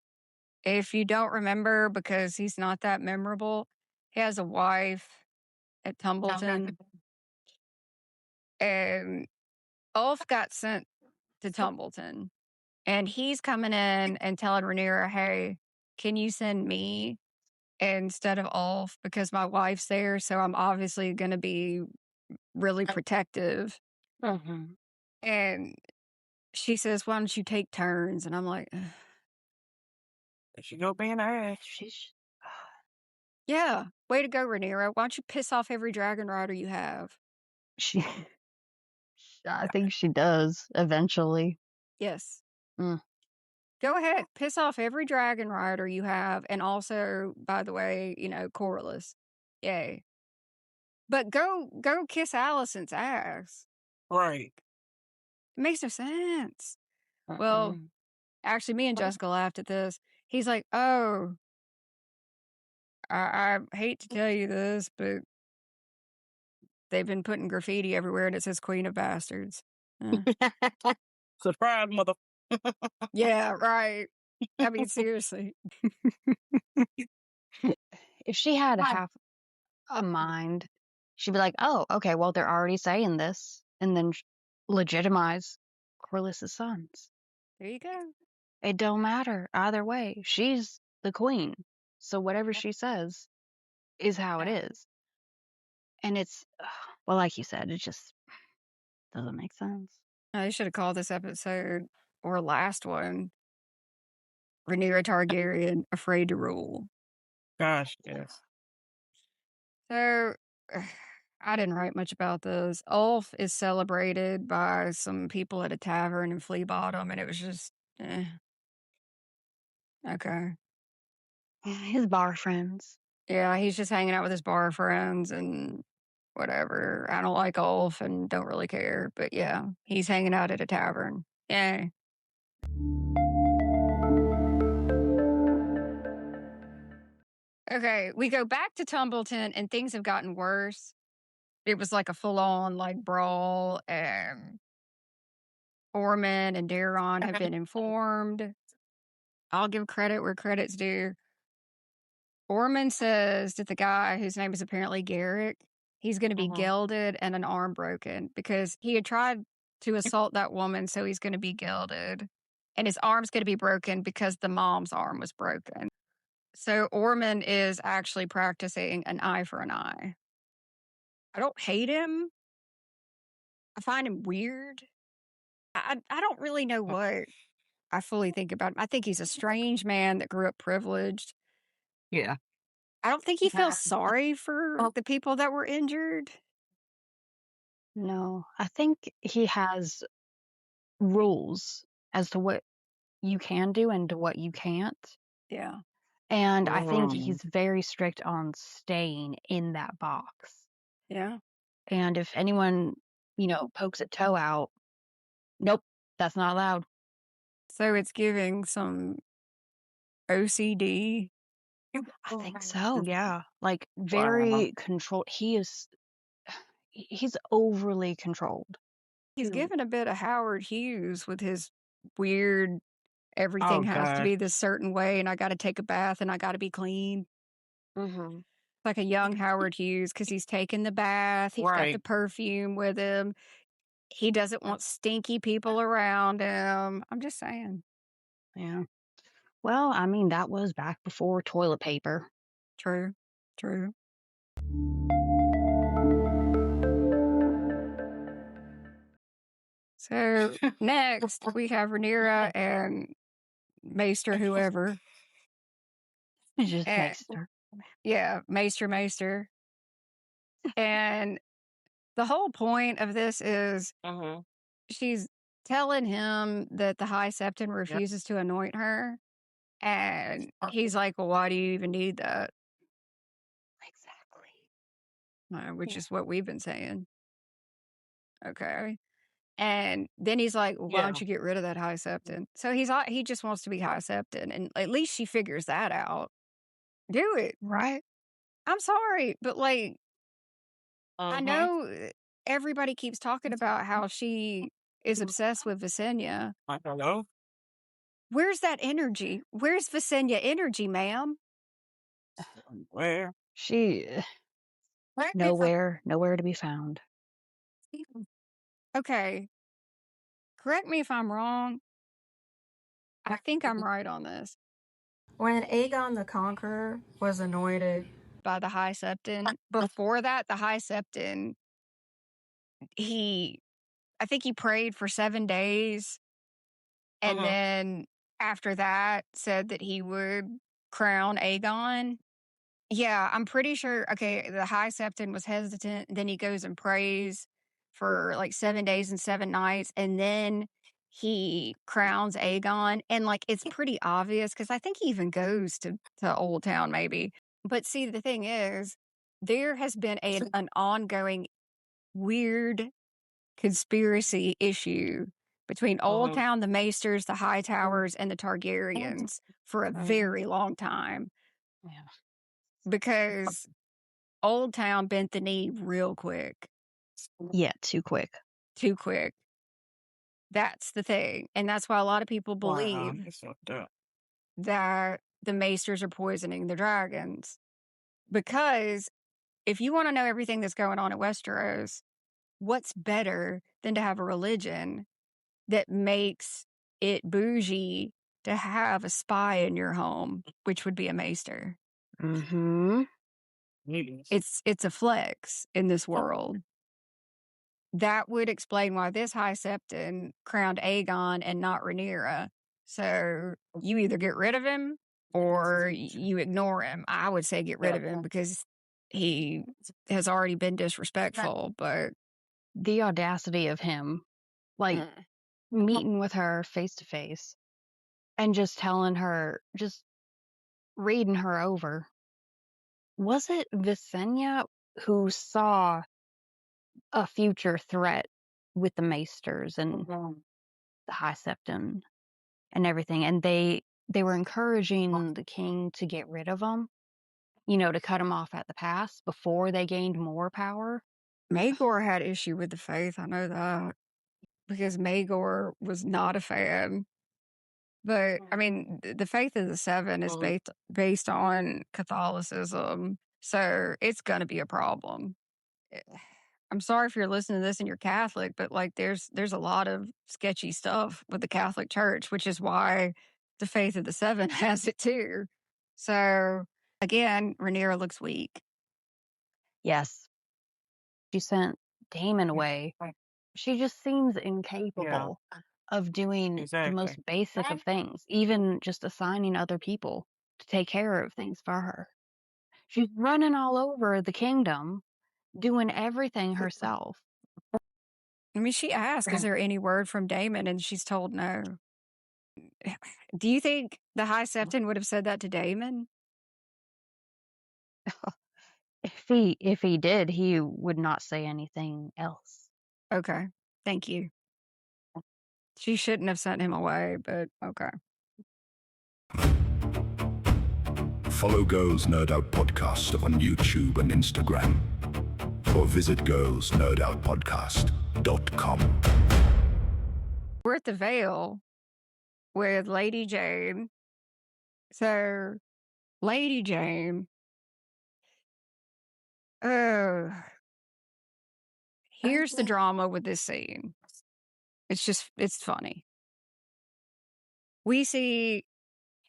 If you don't remember, because he's not that memorable, he has a wife at Tumbleton, and Ulf got sent to Tumbleton, and he's coming in and telling Rhaenyra, "Hey, can you send me instead of Ulf, because my wife's there, so I'm obviously going to be really protective." And she says, "Why don't you take turns?" And I'm like, "Ugh." There she go being ass. Yeah, way to go, Rhaenyra. Why don't you piss off every dragon rider you have? She I think she does eventually. Yes. Mm. Go ahead, piss off every dragon rider you have, and also, by the way, Corlys. Yay. But go kiss Alicent's ass. Right. It makes no sense. Well, actually, me and Jessica laughed at this. He's like, "Oh, I hate to tell you this, but they've been putting graffiti everywhere, and it says Queen of Bastards." Surprise, mother. Yeah, right. I mean, seriously. If she had half a mind, she'd be like, "Oh, okay, well they're already saying this," and then legitimize Corlys's sons. There you go. It don't matter either way. She's the queen, so whatever she says is how it is. And it's well, like you said, it just doesn't make sense. I should have called this episode, or last one, Rhaenyra Targaryen, Afraid to Rule. Gosh, yes. So, I didn't write much about this. Ulf is celebrated by some people at a tavern in Flea Bottom, and it was just, okay. His bar friends. Yeah, he's just hanging out with his bar friends and whatever. I don't like Ulf and don't really care, but yeah, he's hanging out at a tavern. Yay. Okay, we go back to Tumbleton and things have gotten worse. It was like a full-on like brawl, and Ormond and Daron have been informed. I'll give credit where credit's due. Ormond says that the guy whose name is apparently Garrick, he's going to be gelded and an arm broken because he had tried to assault that woman, so he's going to be gelded. And his arm's going to be broken because the mom's arm was broken. So Ormond is actually practicing an eye for an eye. I don't hate him. I find him weird. I don't really know what I fully think about him. I think he's a strange man that grew up privileged. Yeah. I don't think he feels sorry for the people that were injured. No, I think he has rules as to what you can do and to what you can't. Yeah. And I think he's very strict on staying in that box. Yeah. And if anyone, pokes a toe out, nope, that's not allowed. So it's giving some OCD. I think so, yeah. Like very controlled. He's overly controlled. He's given a bit of Howard Hughes with his weird, everything Oh, has to God. be this certain way, and I got to take a bath and I got to be clean. Like a young Howard Hughes because he's taking the bath. He's got the Right. perfume with him. He doesn't want stinky people around him. I'm just saying. Yeah. Well, I mean, that was back before toilet paper. True. True. So next we have Rhaenyra and Maester whoever. It's just And, Maester. yeah, Maester. And the whole point of this is she's telling him that the High Septon refuses to anoint her. And he's like, well, why do you even need that? Exactly. Which is what we've been saying. Okay. And then he's like, well, why don't you get rid of that High Septon? So he just wants to be High Septon. And at least she figures that out. Do it. Right? I'm sorry, but like, I know everybody keeps talking about how she is obsessed with Visenya. I don't know. Where's that energy? Where's Visenya energy, ma'am? Where? She nowhere to be found. Okay. Correct me if I'm wrong. I think I'm right on this. When Aegon the Conqueror was anointed by the High Septon, before that, the High Septon, I think he prayed for 7 days. And then after that said that he would crown Aegon. Yeah, I'm pretty sure. Okay, the High Septon was hesitant. Then he goes and prays for like 7 days and 7 nights. And then he crowns Aegon. And like, it's pretty obvious because I think he even goes to Old Town maybe. But see, the thing is, there has been an ongoing weird conspiracy issue between Old Town, the Maesters, the Hightowers, and the Targaryens for a very long time. Yeah. Because Old Town bent the knee real quick. Yeah, too quick. Too quick. That's the thing. And that's why a lot of people believe that the Maesters are poisoning the dragons. Because if you want to know everything that's going on at Westeros, what's better than to have a religion that makes it bougie to have a spy in your home, which would be a Maester? Mm-hmm. It's a flex in this world. That would explain why this High Septon crowned Aegon and not Rhaenyra. So you either get rid of him or you ignore him. I would say get rid of him because he has already been disrespectful, but The audacity of him, like meeting with her face to face and just telling her, just reading her over. Was it Visenya who saw a future threat with the Maesters and the High Septon and everything, and they were encouraging the king to get rid of him, to cut him off at the pass before they gained more power? Maegor had issue with the faith. I know that because Maegor was not a fan. But I mean, the faith of the Seven is based on Catholicism, so it's going to be a problem. I'm sorry if you're listening to this and you're Catholic, but like there's a lot of sketchy stuff with the Catholic Church, which is why the faith of the Seven has it too. So again, Rhaenyra looks weak. Yes. She sent Daemon away. She just seems incapable of doing the most Exactly. basic of things, even just assigning other people to take care of things for her. She's running all over the kingdom, doing everything herself. I mean, she asked, is there any word from Daemon? And she's told no. Do you think the High Septon would have said that to Daemon? If he did, he would not say anything else. Okay. Thank you. She shouldn't have sent him away, but okay. Follow Girls Nerd Out Podcast on YouTube and Instagram. Or visit girlsnerdoutpodcast.com. We're at the Vale with Lady Jane. So, Lady Jane. Oh. Here's the drama with this scene. It's funny. We see,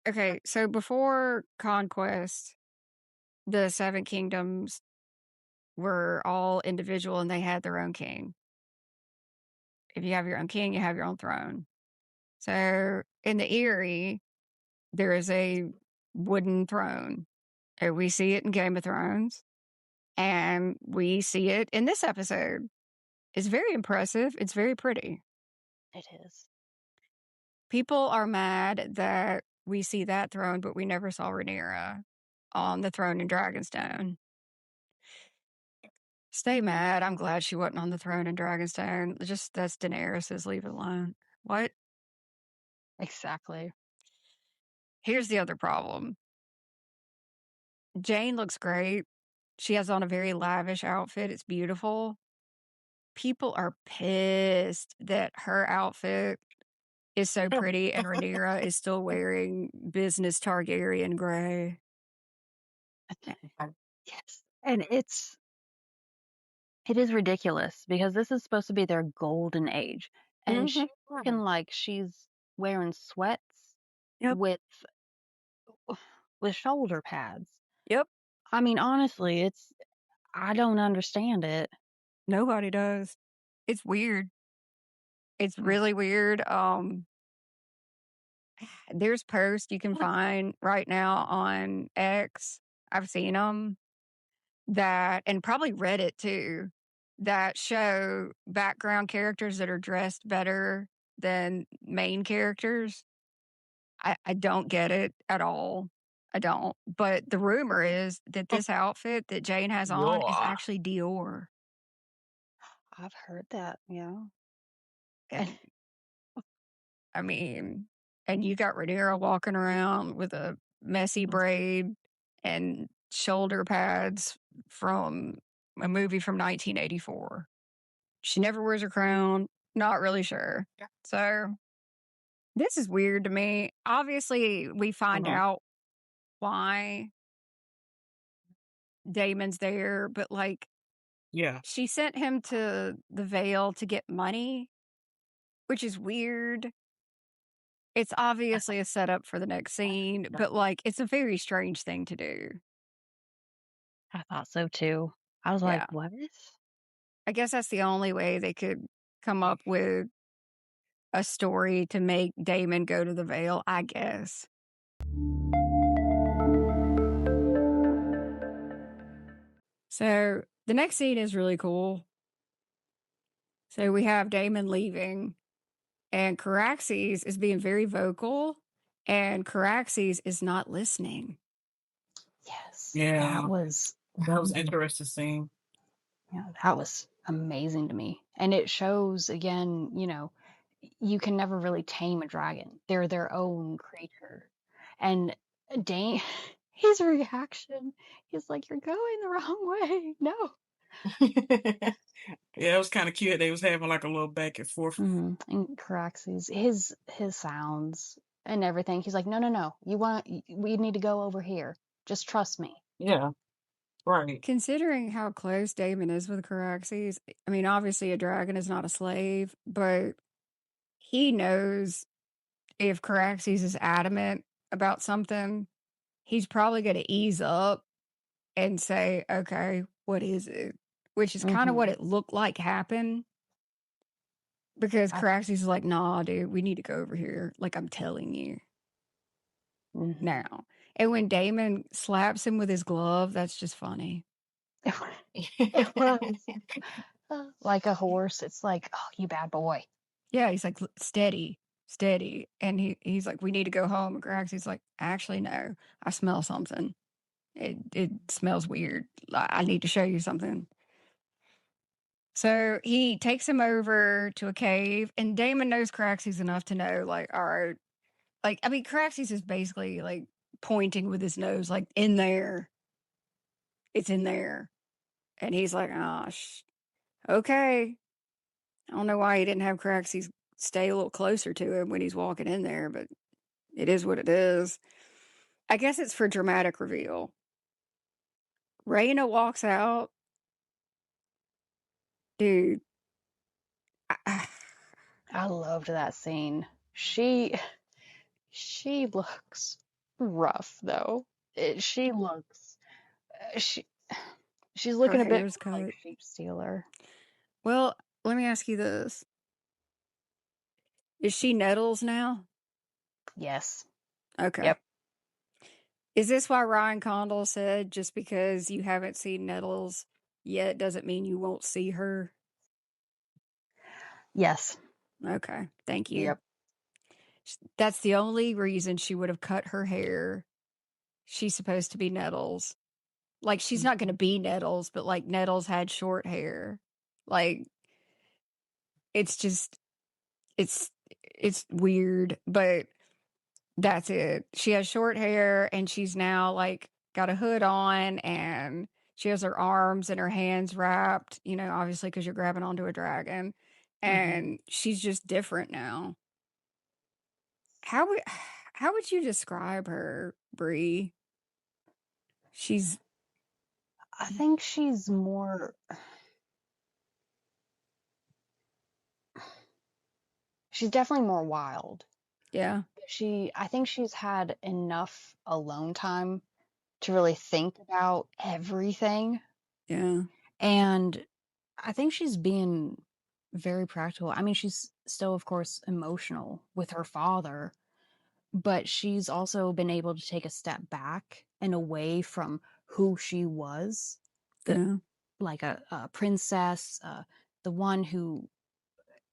okay, so before Conquest, the Seven Kingdoms were all individual and they had their own king. If you have your own king, you have your own throne. So in the Eyrie, there is a wooden throne. And we see it in Game of Thrones. And we see it in this episode. It's very impressive. It's very pretty. It is. People are mad that we see that throne, but we never saw Rhaenyra on the throne in Dragonstone. Stay mad. I'm glad she wasn't on the throne in Dragonstone. Just that's Daenerys's. Leave it alone. What? Exactly. Here's the other problem. Jane looks great. She has on a very lavish outfit. It's beautiful. People are pissed that her outfit is so pretty and Rhaenyra is still wearing business Targaryen gray. Yes. And it is ridiculous because this is supposed to be their golden age. And she's looking like she's wearing sweats Yep. with shoulder pads. Yep. I mean, honestly, I don't understand it. Nobody does. It's weird. It's really weird. There's posts you can find right now on X. I've seen them and probably Reddit too, that show background characters that are dressed better than main characters. I don't get it at all. I don't. But the rumor is that this outfit that Jane has on is actually Dior. I've heard that, yeah. And, I mean, and you got Rhaenyra walking around with a messy braid and shoulder pads from a movie from 1984. She never wears her crown. Not really sure. So this is weird to me. Obviously, we find out why Daemon's there, but like, she sent him to the Vale to get money, which is weird. It's obviously a setup for the next scene, but like, it's a very strange thing to do. I thought so too. I was like, what? I guess that's the only way they could come up with a story to make Daemon go to the Vale, I guess. So the next scene is really cool. So we have Daemon leaving, and Caraxes is being very vocal, and Caraxes is not listening. Yes. Yeah. That was interesting scene. Yeah, that was amazing to me. And it shows again, you can never really tame a dragon. They're their own creature. And Dane, his reaction, he's like, "You're going the wrong way." No. Yeah, it was kind of cute. They was having like a little back and forth. And Caraxes, his sounds and everything. He's like, "No. We need to go over here. Just trust me." Yeah, right. Considering how close Daemon is with Caraxes, I mean, obviously a dragon is not a slave, but he knows if Caraxes is adamant about something, he's probably going to ease up and say, okay, what is it? Which is kind of what it looked like happened. Because Caraxes is like, nah, dude, we need to go over here. Like, I'm telling you now. And when Daemon slaps him with his glove, that's just funny. It was like a horse. It's like, "Oh, you bad boy." Yeah, he's like, steady, steady. And he's like, we need to go home. And Caraxes like, actually, no, I smell something. It smells weird. I need to show you something. So he takes him over to a cave, and Daemon knows Caraxes enough to know, like, all right, like, I mean, Caraxes is basically like pointing with his nose, like, in there. It's in there. And he's like, okay. I don't know why he didn't have Caraxes stay a little closer to him when he's walking in there, but it is what it is. I guess it's for dramatic reveal. Rhaenyra walks out. Dude. I loved that scene. She looks rough though. She looks she's looking Her a bit hair's more like cut. Sheep Stealer. Well, let me ask you this. Is she Nettles now? Yes. Okay. Yep. Is this why Ryan Condal said just because you haven't seen Nettles yet doesn't mean you won't see her? Yes. Okay. Thank you. Yep. That's the only reason she would have cut her hair. She's supposed to be Nettles. Like, she's not going to be Nettles, but like Nettles had short hair. Like, it's just, it's weird, but that's it. She has short hair and she's now like got a hood on and she has her arms and her hands wrapped, obviously because you're grabbing onto a dragon. And she's just different now. How would you describe her, Bree? I think she's more she's definitely more wild. Yeah. I think she's had enough alone time to really think about everything. Yeah. And I think she's being very practical. I mean, she's still, of course, emotional with her father, but she's also been able to take a step back and away from who she was, like a princess, the one who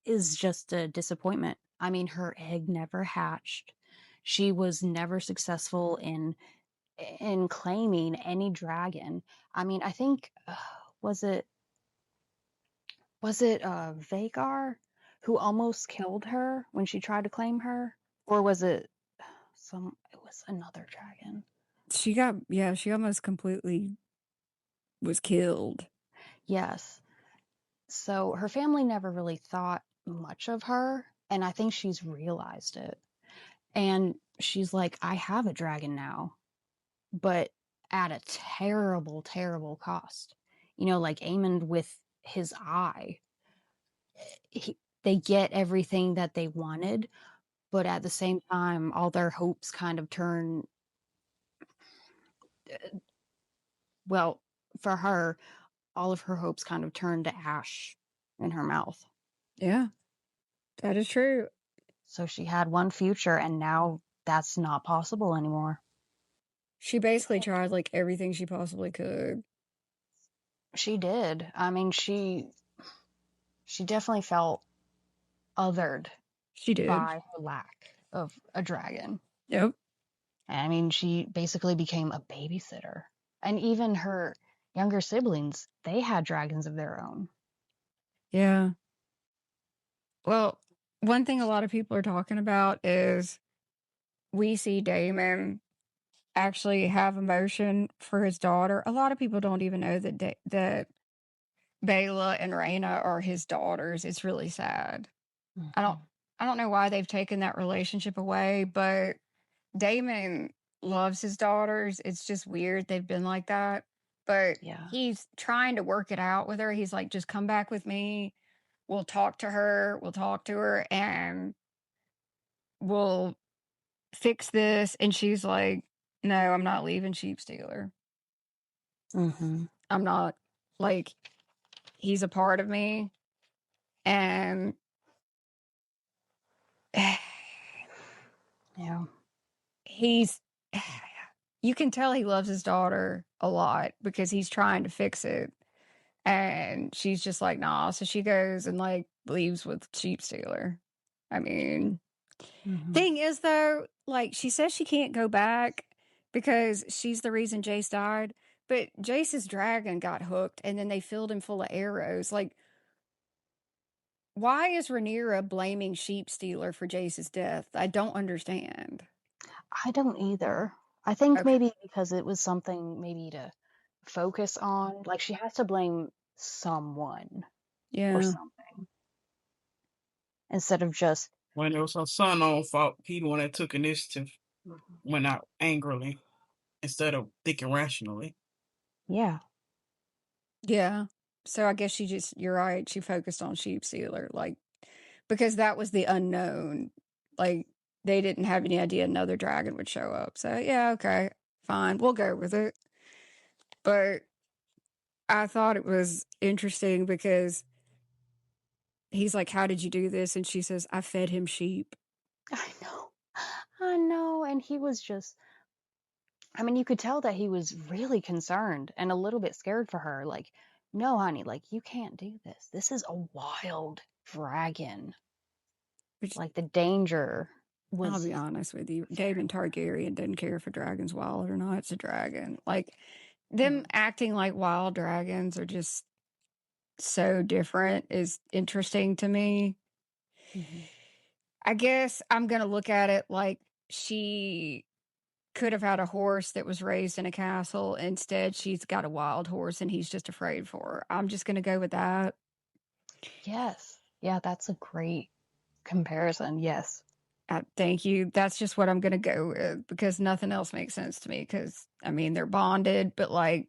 is just a disappointment. I mean, her egg never hatched. She was never successful in claiming any dragon. I mean, I think was it Vagar who almost killed her when she tried to claim her, or was it it was another dragon? She almost completely was killed. Yes. So her family never really thought much of her, and I think she's realized it. And she's like, I have a dragon now, but at a terrible, terrible cost. Like Aemond with his eye. They get everything that they wanted, but at the same time, all their hopes kind of turn. Well, for her, all of her hopes kind of turned to ash in her mouth. Yeah, that is true. So she had one future, and now that's not possible anymore. She basically tried like everything she possibly could. She did. I mean, she definitely felt othered She did. by her lack of a dragon. Yep. I mean, she basically became a babysitter. And even her younger siblings, they had dragons of their own. Yeah. Well, one thing a lot of people are talking about is we see Daemon actually have emotion for his daughter. A lot of people don't even know that Bela and Rhaena are his daughters. It's really sad. I don't Mhm. I don't know why they've taken that relationship away, but Damon loves his daughters. It's just weird they've been like that. But Yeah. he's trying to work it out with her. He's like, just come back with me. We'll talk to her. We'll talk to her and we'll fix this. And she's like, no, I'm not leaving Sheep Stealer. Mm-hmm. I'm not. Like, he's a part of me. And Yeah. he's, you can tell he loves his daughter a lot because he's trying to fix it. And she's just like, nah. So she goes and like leaves with Sheep Stealer. I mean, Mm-hmm. thing is though, like she says she can't go back because she's the reason Jace died. But Jace's dragon got hooked and then they filled him full of arrows. Like, why is Rhaenyra blaming Sheep Stealer for Jace's death? I don't understand. I don't either. I think Okay. maybe because it was something maybe to focus on. Like she has to blame someone or Yeah. something instead of just. When it was her son own fault, he the one that took initiative, went out angrily instead of thinking rationally. Yeah. Yeah. So I guess you're right. She focused on Sheep Stealer. Like, because that was the unknown. Like, they didn't have any idea another dragon would show up. So, yeah, okay, fine. We'll go with it. But I thought it was interesting because he's like, how did you do this? And she says, I fed him sheep. I know. I know. And he was just, I mean, you could tell that he was really concerned and a little bit scared for her. Like, no, honey, like, you can't do this. This is a wild dragon. Which, Like, the danger I'll was be honest with you, very Daemon Targaryen doesn't care if a dragon's wild or not. It's a dragon. Like, them Mhm. acting like wild dragons are just so different is interesting to me. Mhm. I guess I'm going to look at it like she could have had a horse that was raised in a castle. Instead, she's got a wild horse and he's just afraid for her. I'm just going to go with that. Yes. Yeah, that's a great comparison. Yes. Thank you. That's just what I'm going to go with because nothing else makes sense to me. Because, I mean, they're bonded, but like,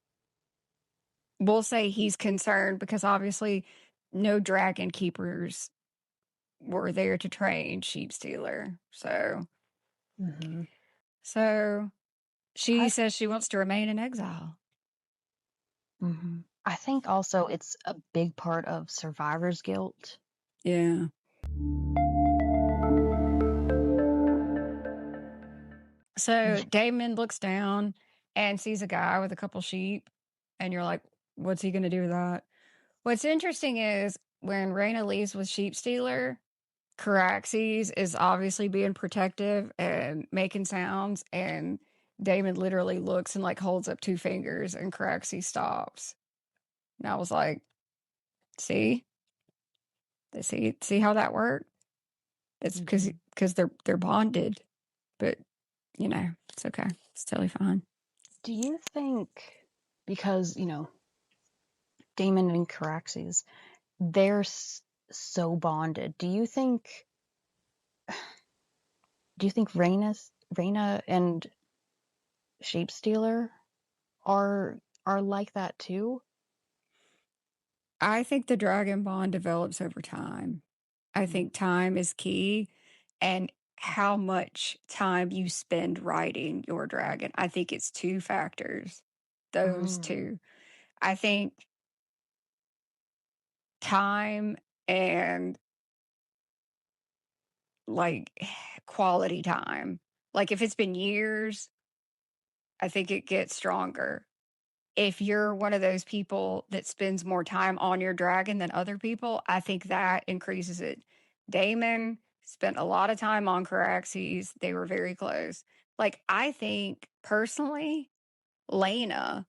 we'll say he's concerned because obviously no dragon keepers were there to train Sheep Stealer. Hmm. So she I, says she wants to remain in exile. I think also it's a big part of survivor's guilt. Yeah. So Damon looks down and sees a guy with a couple sheep, and you're like, what's he going to do with that? What's interesting is when Rhaena leaves with Sheep Stealer, Caraxes is obviously being protective and making sounds, and Damon literally looks and like holds up two fingers, and Caraxes stops. And I was like, see, see how that worked? It's because they're bonded, but it's okay. It's totally fine. Do you think, because, Daemon and Caraxes, they're so bonded, do you think Rhaena and Sheep Stealer are like that too? I think the dragon bond develops over time. I think time is key and how much time you spend riding your dragon. I think it's two factors. Those Mm. two. I think time and like quality time. Like if it's been years, I think it gets stronger. if you're one of those people that spends more time on your dragon than other people, I think that increases it. Daemon spent a lot of time on Caraxes. They were very close. Like, I think personally, Lena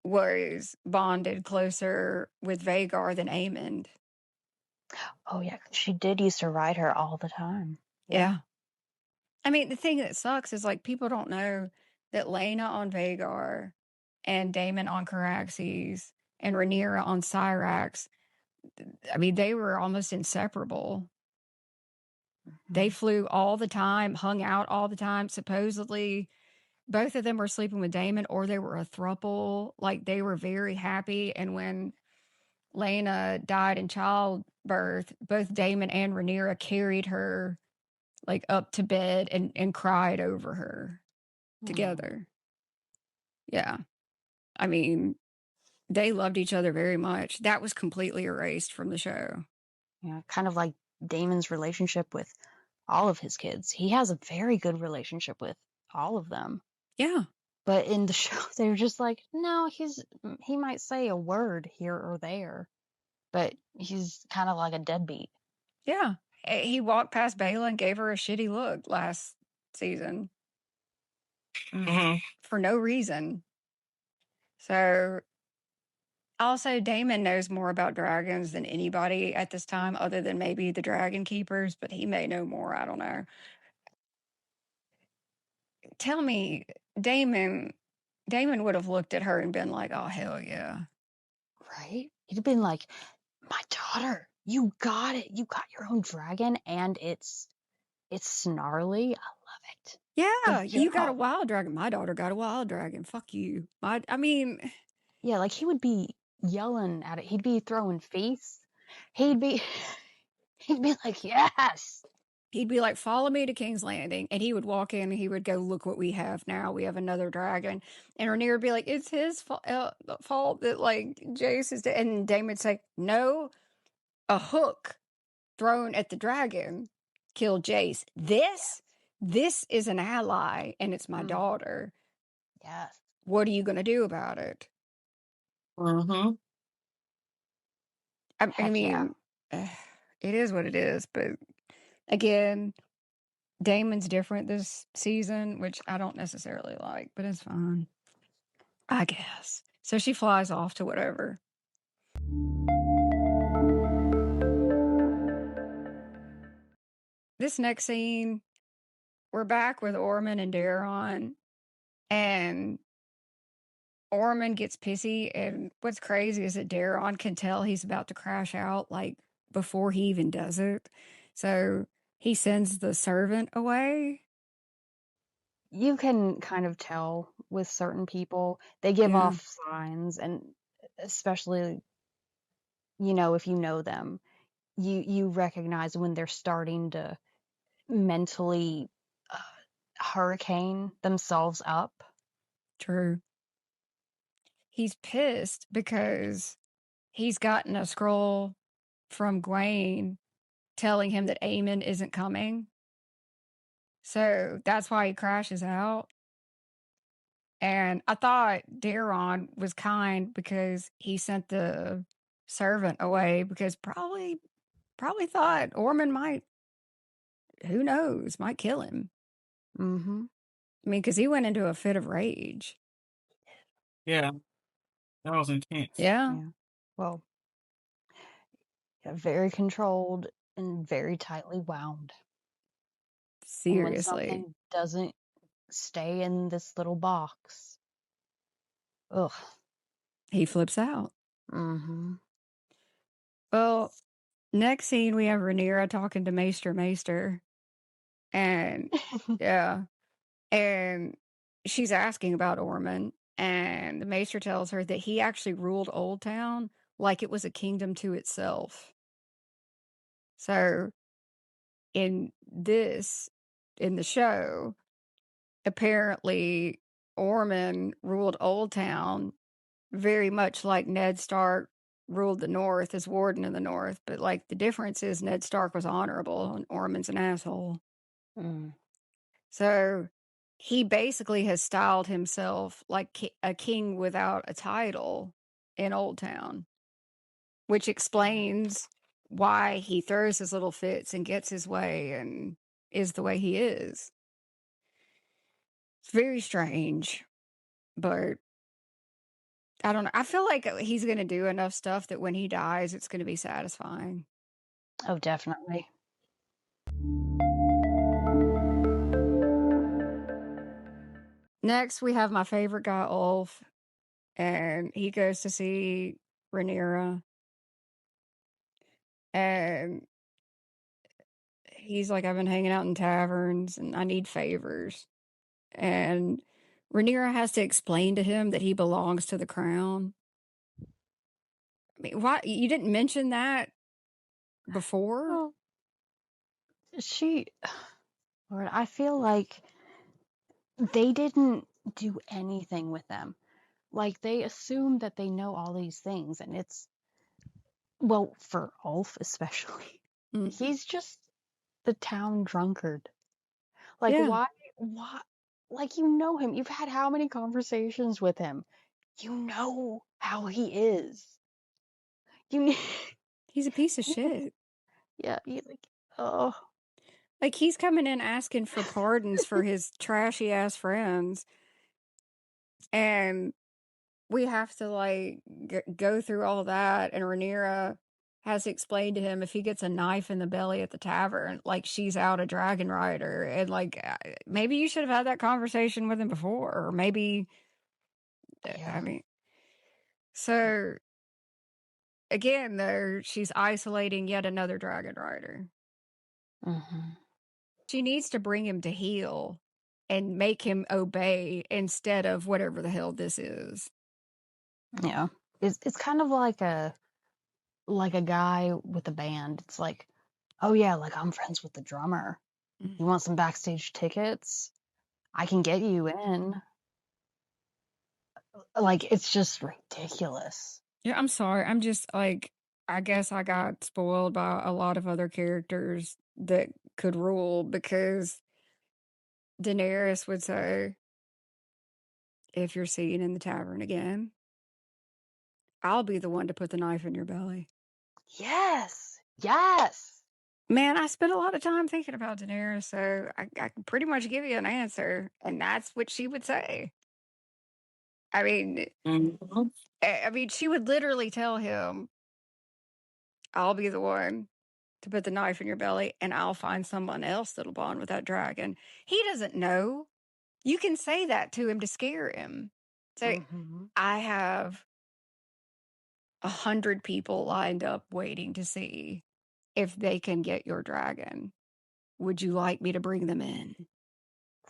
was bonded closer with Vhagar than Aemond. Oh yeah, she did used to ride her all the time. Yeah. I mean, the thing that sucks is like people don't know that Lena on Vhagar and Daemon on Caraxes and Rhaenyra on Syrax, I mean, they were almost inseparable. They flew all the time, hung out all the time. Supposedly, both of them were sleeping with Daemon, or they were a throuple. Like, they were very happy. And when Lena died in childbirth, both Daemon and Rhaenyra carried her like up to bed and cried over her together. Yeah. I mean, they loved each other very much. That was completely erased from the show. Yeah, kind of like Damon's relationship with all of his kids. He has a very good relationship with all of them. Yeah. But in the show, they're just like, no, he might say a word here or there, but he's kind of like a deadbeat. Yeah. He walked past Bela and gave her a shitty look last season for no reason. So, also, Daemon knows more about dragons than anybody at this time, other than maybe the dragon keepers, but he may know more. I don't know. Tell me, Daemon would have looked at her and been like, oh, hell yeah. Right? He'd have been like, my daughter, you got it. You got your own dragon, and it's snarly. I love it. Yeah, Good you got a job. wild dragon. My daughter got a wild dragon. Fuck you. I mean, Yeah, like he would be yelling at it. He'd be throwing feasts. He'd be like, yes. he'd be like, follow me to King's Landing. And he would walk in and he would go, look what we have now. We have another dragon. And Rhaenyra would be like, it's his fault that like Jace is dead. And Daemon would say, no, a hook thrown at the dragon killed Jace. This is an ally and it's my daughter. Yes. What are you going to do about it? Mm-hmm. I Heck mean, it is what it is. But again, Damon's different this season, which I don't necessarily like, but it's fine, I guess. So she flies off to whatever. This next scene, we're back with Ormond and Daeron, and Ormond gets pissy. And what's crazy is that Daeron can tell he's about to crash out like before he even does it. So he sends the servant away. You can kind of tell with certain people. They give Yeah. off signs, and especially, you know, if you know them, you recognize when they're starting to mentally hurricane themselves up. True. He's pissed because he's gotten a scroll from Gwaine telling him that Aemon isn't coming. So that's why he crashes out. And I thought Daeron was kind because he sent the servant away because probably thought Ormond might, who knows, might kill him. Mm-hmm. I mean, because he went into a fit of rage. Yeah. That was intense. Yeah. Well, very controlled and very tightly wound. And when Seriously. something doesn't stay in this little box, ugh. He flips out. Mm-hmm. Well, next scene, we have Rhaenyra talking to Maester. And yeah. And she's asking about Ormond. And the Maester tells her that he actually ruled Old Town like it was a kingdom to itself. So in the show, apparently Ormond ruled Old Town very much like Ned Stark ruled the North as warden of the North. But like the difference is Ned Stark was honorable and Ormond's an asshole. Mm. So he basically has styled himself like a king without a title in Old Town, which explains why he throws his little fits and gets his way and is the way he is. It's very strange, but I don't know. I feel like he's going to do enough stuff that when he dies, it's going to be satisfying. Oh, definitely. Next, we have my favorite guy, Ulf, and he goes to see Rhaenyra, and he's like, I've been hanging out in taverns and I need favors. And Rhaenyra has to explain to him that he belongs to the crown. I mean, why you didn't mention that before? Well, Lord, I feel like they didn't do anything with them. Like, they assume that they know all these things, and it's, well, for Ulf especially, he's just the town drunkard. Like, Yeah. why, like, you know him. You've had how many conversations with him? You know how he is. He's a piece of shit. Yeah, oh. Like, he's coming in asking for pardons for his trashy ass friends. And we have to, like, go through all that. And Rhaenyra has explained to him if he gets a knife in the belly at the tavern, like, she's out a dragon rider. And, like, maybe you should have had that conversation with him before. Or maybe, I mean, so again, though, she's isolating yet another dragon rider. Mm-hmm. She needs to bring him to heel and make him obey instead of whatever the hell this is. Yeah. It's kind of like a guy with a band. It's like, oh yeah, like, I'm friends with the drummer. You want some backstage tickets? I can get you in. Like, it's just ridiculous. Yeah, I'm sorry. I'm just like, I guess I got spoiled by a lot of other characters that could rule, because Daenerys would say, if you're seen in the tavern again, I'll be the one to put the knife in your belly. Yes. Yes. Man, I spent a lot of time thinking about Daenerys, so I can pretty much give you an answer, and that's what she would say. I mean, she would literally tell him, I'll be the one to put the knife in your belly, and I'll find someone else that'll bond with that dragon. He doesn't know. You can say that to him to scare him. So I have 100 people lined up waiting to see if they can get your dragon. Would you like me to bring them in?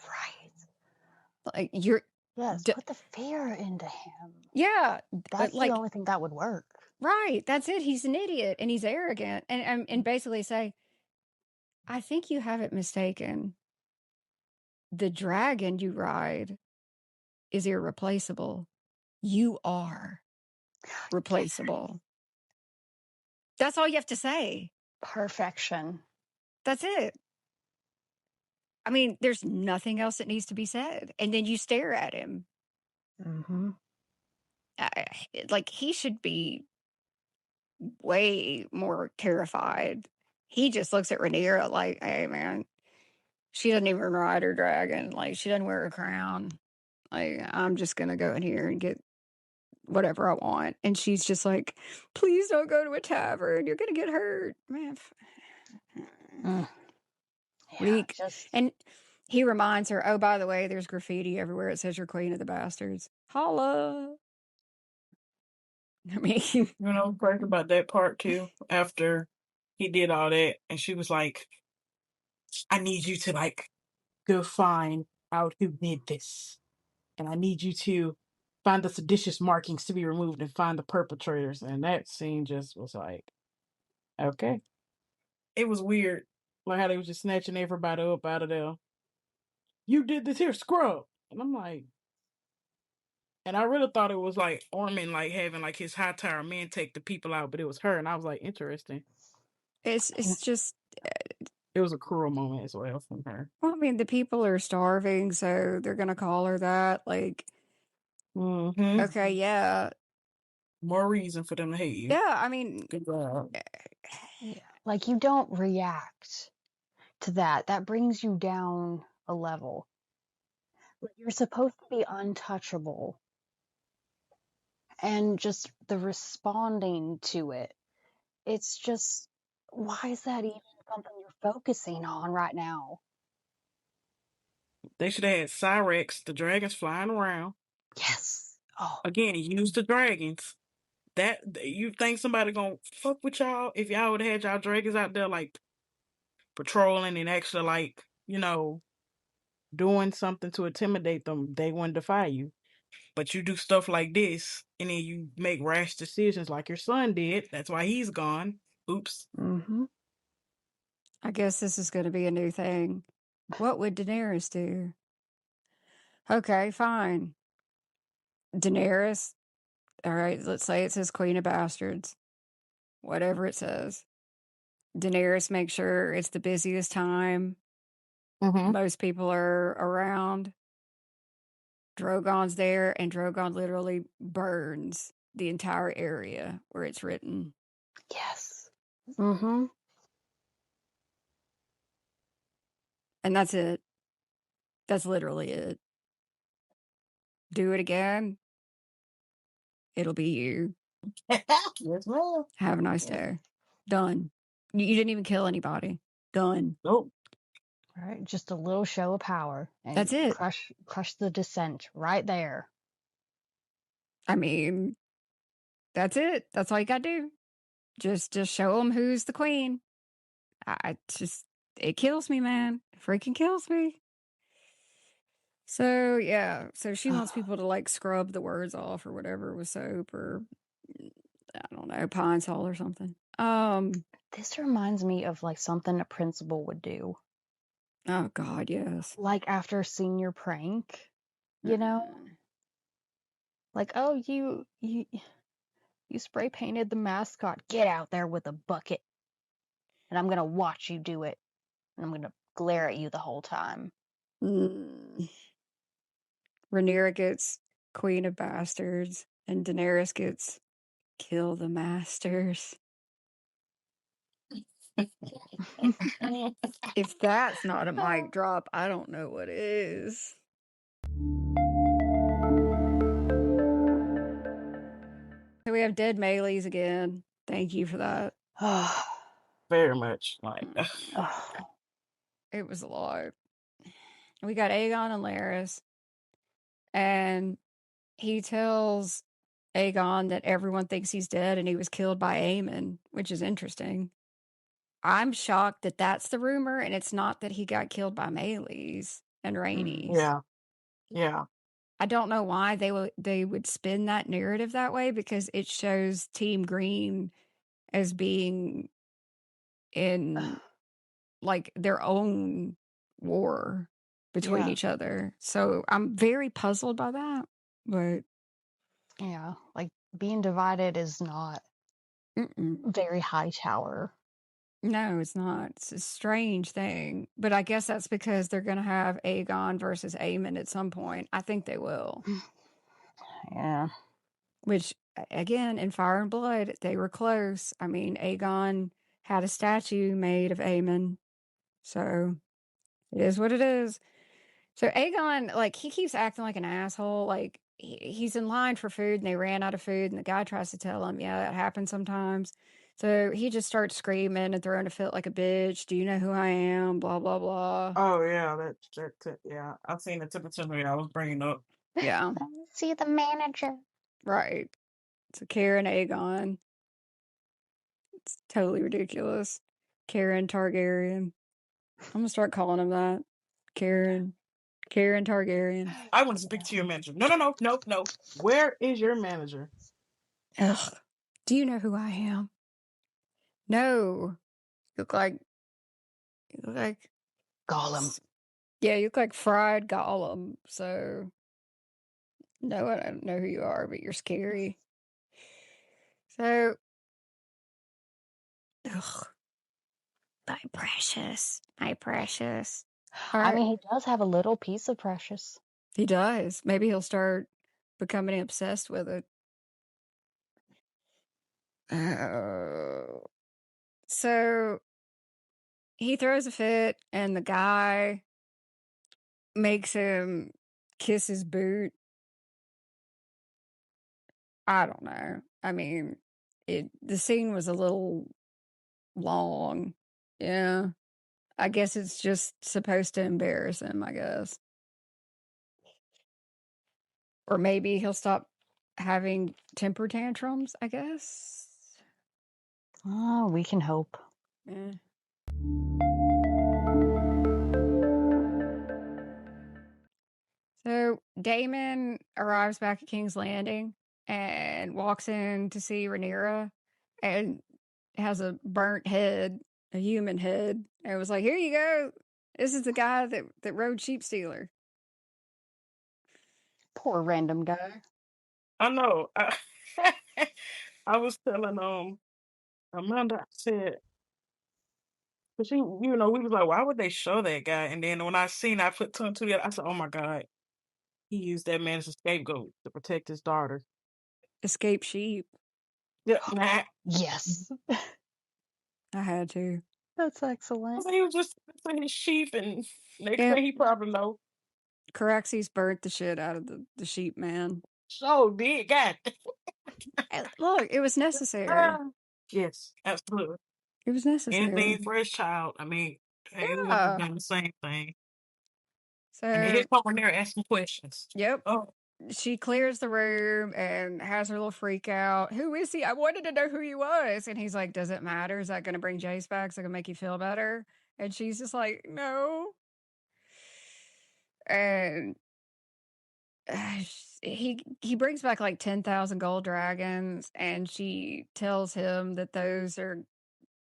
Right. Like, you're... Yes, put the fear into him. Yeah. That's like, the only thing that would work. Right. That's it. He's an idiot and he's arrogant. And basically say, I think you have it mistaken. The dragon you ride is irreplaceable. You are replaceable. That's all you have to say. Perfection. That's it. I mean, there's nothing else that needs to be said. And then you stare at him. Mm-hmm. Like, he should be way more terrified. He just looks at Rhaenyra like, hey, man, she doesn't even ride her dragon. Like, she doesn't wear a crown. Like, I'm just going to go in here and get whatever I want. And she's just like, please don't go to a tavern. You're going to get hurt. Man. And he reminds her, oh, by the way, there's graffiti everywhere. It says you're queen of the bastards. Holla. I mean, you know, talking about that part too, after he did all that, and she was like, I need you to, like, go find out who did this. And I need you to find the seditious markings to be removed and find the perpetrators. And that scene just was like, okay. It was weird. Like how they was just snatching everybody up out of there. You did this here, scrub. And I'm like, and I really thought it was like Orman, like having like his high tower men take the people out, but it was her. And I was like, interesting. it's just, It was a cruel moment as well from her. Well, I mean, the people are starving, so they're gonna call her that. Like, Mm-hmm. okay, yeah, More reason for them to hate you. yeah. I mean, Good job. Yeah. Like, you don't react to that. That brings you down a level. But you're supposed to be untouchable. And just the responding to it. It's just, why is that even something you're focusing on right now? They should have had Cyrex, the dragons flying around. Yes. Oh, Again, use the dragons. That you think somebody gonna fuck with y'all if y'all would have had y'all dragons out there like patrolling and actually like, doing something to intimidate them, they wouldn't defy you. But you do stuff like this and then you make rash decisions like your son did. That's why he's gone. Oops. mm-hmm. I guess this is gonna be a new thing. What would Daenerys do? Okay, fine. Daenerys. All right, let's say it says Queen of Bastards. Whatever it says. Daenerys makes sure it's the busiest time. Mm-hmm. Most people are around. Drogon's there, and Drogon literally burns the entire area where it's written. Yes. Mm-hmm. And that's it. That's literally it. Do it again. It'll be you. Yes, ma'am. Have a nice day. Done. You didn't even kill anybody. Done. Nope. All right, just a little show of power. And That's it. Crush the dissent right there. I mean, that's it. That's all you gotta do. Just show them who's the queen. It kills me, man. It freaking kills me. So yeah, so she wants people to like scrub the words off or whatever with soap or I don't know, Pine Sol or something. This reminds me of like something a principal would do. Oh God, yes. Like after senior prank, you know? Like, oh, you spray painted the mascot. Get out there with a bucket. And I'm gonna watch you do it. And I'm gonna glare at you the whole time. Rhaenyra gets Queen of Bastards, and Daenerys gets Kill the Masters. If that's not a mic drop, I don't know what is. So we have dead Melees again. Thank you for that. Very much. Like It was a lot. We got Aegon and Larys, and he tells Aegon that everyone thinks he's dead and he was killed by Aemon, which is interesting. I'm shocked that that's the rumor and it's not that he got killed by Melees and Rhaenys. Yeah. Yeah. I don't know why they would spin that narrative that way because it shows Team Green as being in like their own war between each other. So I'm very puzzled by that. But yeah, like being divided is not very high tower. No, it's not. It's a strange thing. But I guess that's because they're going to have Aegon versus Aemon at some point. I think they will. Yeah. Which, again, in Fire and Blood, they were close. I mean, Aegon had a statue made of Aemon. So it is what it is. So Aegon, like, he keeps acting like an asshole. Like, he's in line for food and they ran out of food. And the guy tries to tell him, yeah, that happens sometimes. So he just starts screaming and throwing a fit like a bitch. Do you know who I am? Blah, blah, blah. Oh, yeah. Yeah. I've seen the typical I was bringing up. Yeah. See the manager. Right. So Karen Aegon. It's totally ridiculous. Karen Targaryen. I'm going to start calling him that. Karen Targaryen. I want to speak to your manager. No. Where is your manager? Ugh. Do you know who I am? No. You look like Gollum. Yeah, you look like fried Gollum. So no, I don't know who you are, but you're scary. So ugh. My precious. My precious. I Alright. mean, he does have a little piece of Precious. He does. Maybe he'll start becoming obsessed with it. So he throws a fit, and the guy makes him kiss his boot. I don't know. I mean, the scene was a little long. Yeah. I guess it's just supposed to embarrass him, I guess. Or maybe he'll stop having temper tantrums, I guess. Oh, we can hope. Yeah. So Daemon arrives back at King's Landing and walks in to see Rhaenyra and has a burnt head, a human head. And it was like, here you go. This is the guy that rode Sheep Stealer. Poor random guy. I know. I was telling Amanda, I said, but she, we was like, why would they show that guy? And then when I seen, I put two and two together. I said, oh my god, he used that man as a scapegoat to protect his daughter. Escape sheep. Yeah, nah. Yes. I had to. That's excellent. So he was just for his sheep, and next Yep. thing he probably know. Caraxes burnt the shit out of the sheep man. So big, God. Look, it was necessary. Yes, absolutely. It was necessary. Anything for his child. I mean, hey, we would have done the same thing. And then So, his over there asking questions. yep. Oh, She clears the room and has her little freak out. Who is he? I wanted to know who he was. And he's like, does it matter? Is that going to bring Jace back? Is that going to make you feel better? And she's just like, no. And he brings back like 10,000 gold dragons, and she tells him that those are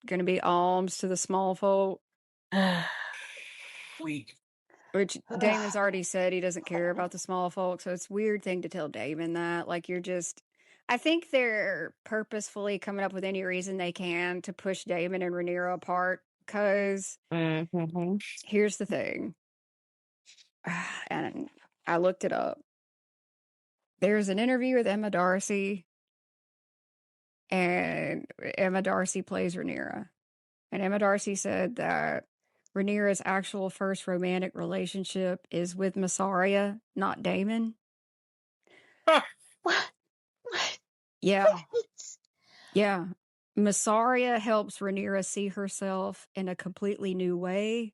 going to be alms to the small folk. weak. Which Damon's already said he doesn't care about the small folk, so it's a weird thing to tell Damon that. Like, I think they're purposefully coming up with any reason they can to push Daemon and Rhaenyra apart, because here's the thing. And I looked it up. There's an interview with Emma Darcy, and Emma Darcy plays Rhaenyra. And Emma Darcy said that Rhaenyra's actual first romantic relationship is with Mysaria, not Daemon. What? Yeah. Yeah. Mysaria helps Rhaenyra see herself in a completely new way,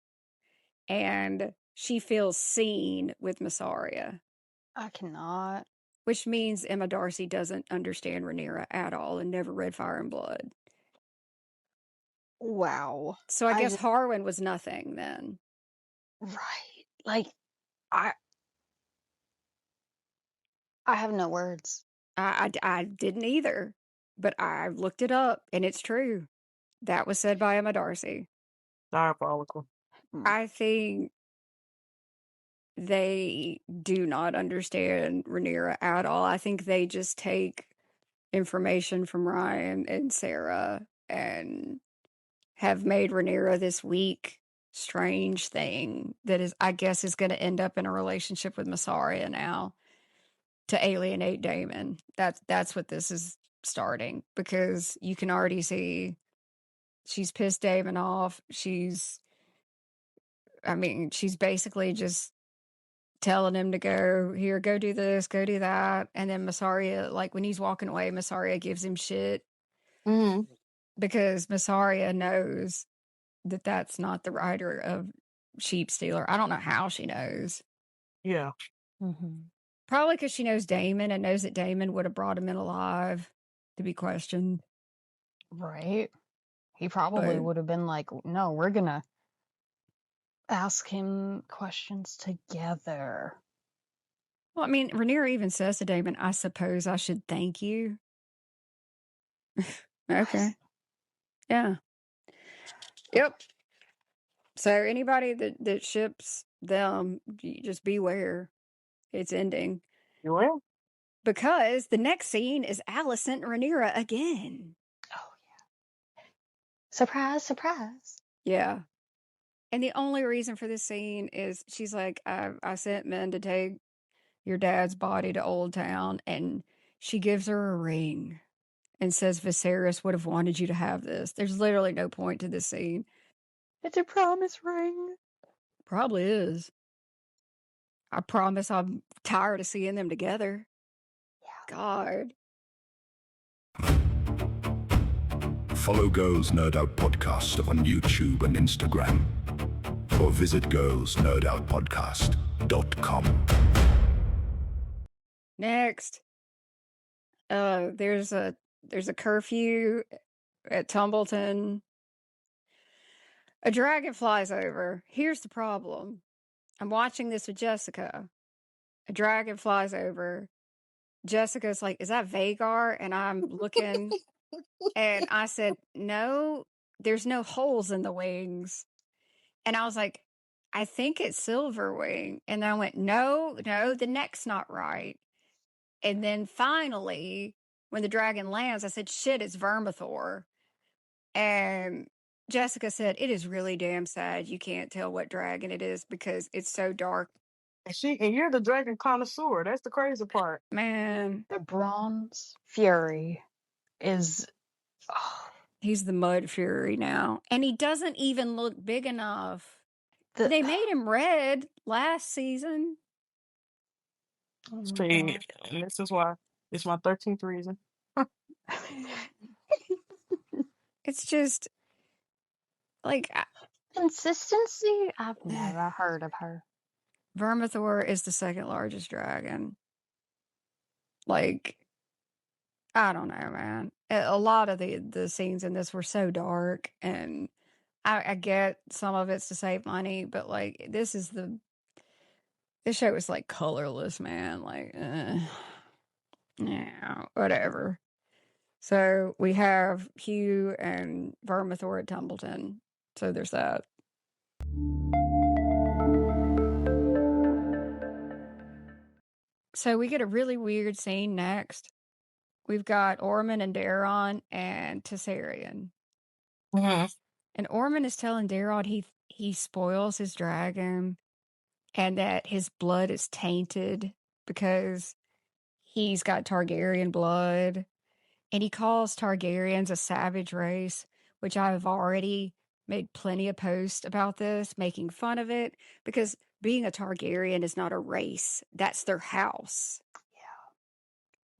and she feels seen with Mysaria. I cannot. Which means Emma Darcy doesn't understand Rhaenyra at all and never read Fire and Blood. Wow. So I guess Harwin was nothing then. Right. Like, I have no words. I didn't either, but I looked it up, and it's true. That was said by Emma Darcy. Diabolical. I think they do not understand Rhaenyra at all. I think they just take information from Ryan and Sarah and have made Rhaenyra this weak, strange thing that is, I guess, is going to end up in a relationship with Mysaria now to alienate Daemon. That's what this is starting, because you can already see she's pissed Daemon off. She's basically just telling him to go do this, go do that. And then Mysaria, like when he's walking away, Mysaria gives him shit. Because Mysaria knows that that's not the writer of Sheep Stealer. I don't know how she knows. Yeah. Probably because she knows Daemon and knows that Daemon would have brought him in alive to be questioned. Right. He probably would have been like, no, we're going to ask him questions together. Well, I mean, Rhaenyra even says to Daemon, I suppose I should thank you. Okay. Yeah. Yep. So anybody that ships them, just beware. It's ending. You will? Because the next scene is Alicent and Rhaenyra again. Oh, yeah. Surprise, surprise. Yeah. And the only reason for this scene is she's like, I sent men to take your dad's body to Old Town, and she gives her a ring and says Viserys would have wanted you to have this. There's literally no point to this scene. It's a promise ring. Probably is. I promise I'm tired of seeing them together. Yeah. God. Follow Girls Nerd Out Podcast on YouTube and Instagram. Or visit girlsnerdoutpodcast.com. Next. There's a curfew at Tumbleton. A dragon flies over. Here's the problem. I'm watching this with Jessica. A dragon flies over. Jessica's like, is that Vagar? And I'm looking and I said, no, there's no holes in the wings. And I was like, I think it's Silverwing. And then I went, no, the neck's not right. And then finally, when the dragon lands, I said, shit, it's Vermithor. And Jessica said, it is really damn sad you can't tell what dragon it is because it's so dark. And you're the dragon connoisseur. That's the crazy part. Man, The Bronze Fury is. he's the Mud Fury now. And he doesn't even look big enough. They made him red last season. Oh See, my God. and this is why it's my 13th reason. It's just like Consistency? I've never heard of her. Vermithor is the second largest dragon. Like, I don't know, man. A lot of the scenes in this were so dark, and I get some of it's to save money, but like this show is like colorless, man. Like, yeah, whatever. So we have Hugh and Vermithor at Tumbleton. So there's that. So we get a really weird scene next. We've got Ormond and Daeron and Tessarion. Mm-hmm. And Ormond is telling Daeron he spoils his dragon and that his blood is tainted because he's got Targaryen blood. And he calls Targaryens a savage race, which I have already made plenty of posts about this, making fun of it, because being a Targaryen is not a race. That's their house. Yeah.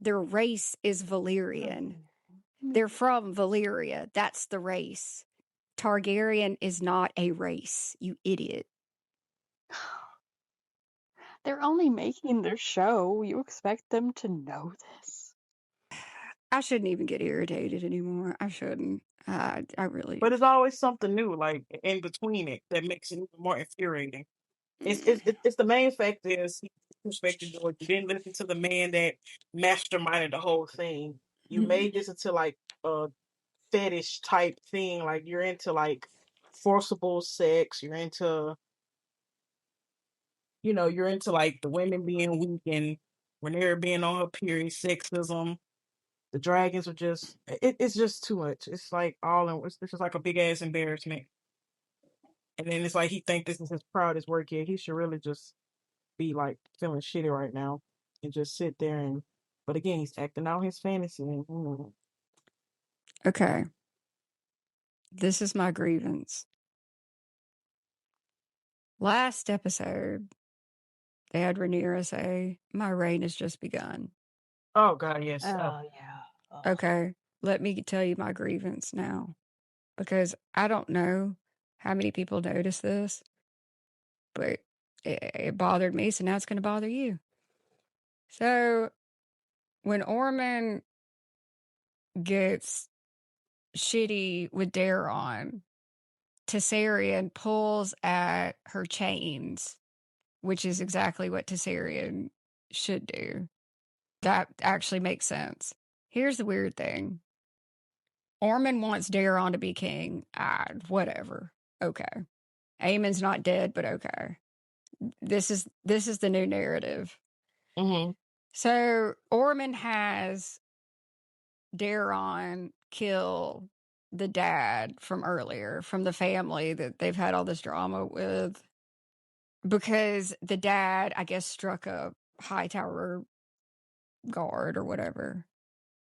Their race is Valyrian. They're from Valyria. That's the race. Targaryen is not a race, you idiot. They're only making their show. You expect them to know this? I shouldn't even get irritated anymore. I shouldn't. I really. But it's always something new, like in between it, that makes it even more infuriating. It's the main fact is he respected George. You didn't listen to the man that masterminded the whole thing. You made this into like a fetish type thing. Like you're into like forcible sex. You're into like the women being weak and Rhaenyra being on her period, sexism. The dragons are just it's just too much. It's like it's just like a big ass embarrassment. And then it's like he think this is his proudest work yet. He should really just be like feeling shitty right now and just sit there and. But again, he's acting out his fantasy. Okay. This is my grievance. Last episode, they had Rhaenyra say, my reign has just begun. Oh, God, yes. Oh, yeah. Oh. Okay, let me tell you my grievance now. Because I don't know how many people notice this, but it bothered me, so now it's going to bother you. So, when Ormond gets shitty with Daeron, Tessarion pulls at her chains, which is exactly what Tessarion should do. That actually makes sense. Here's the weird thing. Ormond wants Daeron to be king. Whatever. Okay. Aemon's not dead, but okay. This is the new narrative. Mm-hmm. So Ormond has Daeron kill the dad from earlier, from the family that they've had all this drama with. Because the dad, I guess, struck a high tower guard or whatever.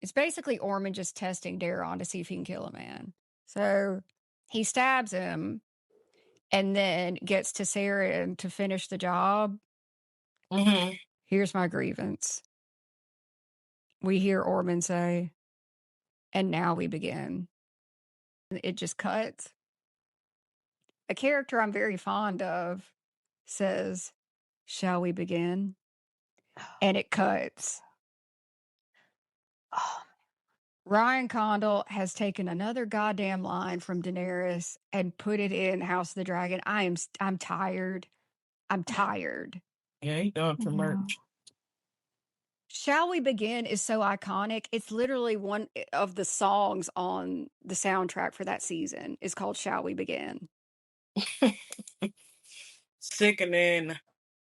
It's basically Ormond just testing Daron to see if he can kill a man. So he stabs him and then gets to Saren to finish the job. Mm-hmm. Here's my grievance. We hear Ormond say, and now we begin. It just cuts. A character I'm very fond of says, shall we begin? And it cuts. Oh, Ryan Condal has taken another goddamn line from Daenerys and put it in House of the Dragon. I'm tired. I'm tired. Yeah, he done for yeah. merch. Shall We Begin is so iconic. It's literally one of the songs on the soundtrack for that season. It's called Shall We Begin. Sickening.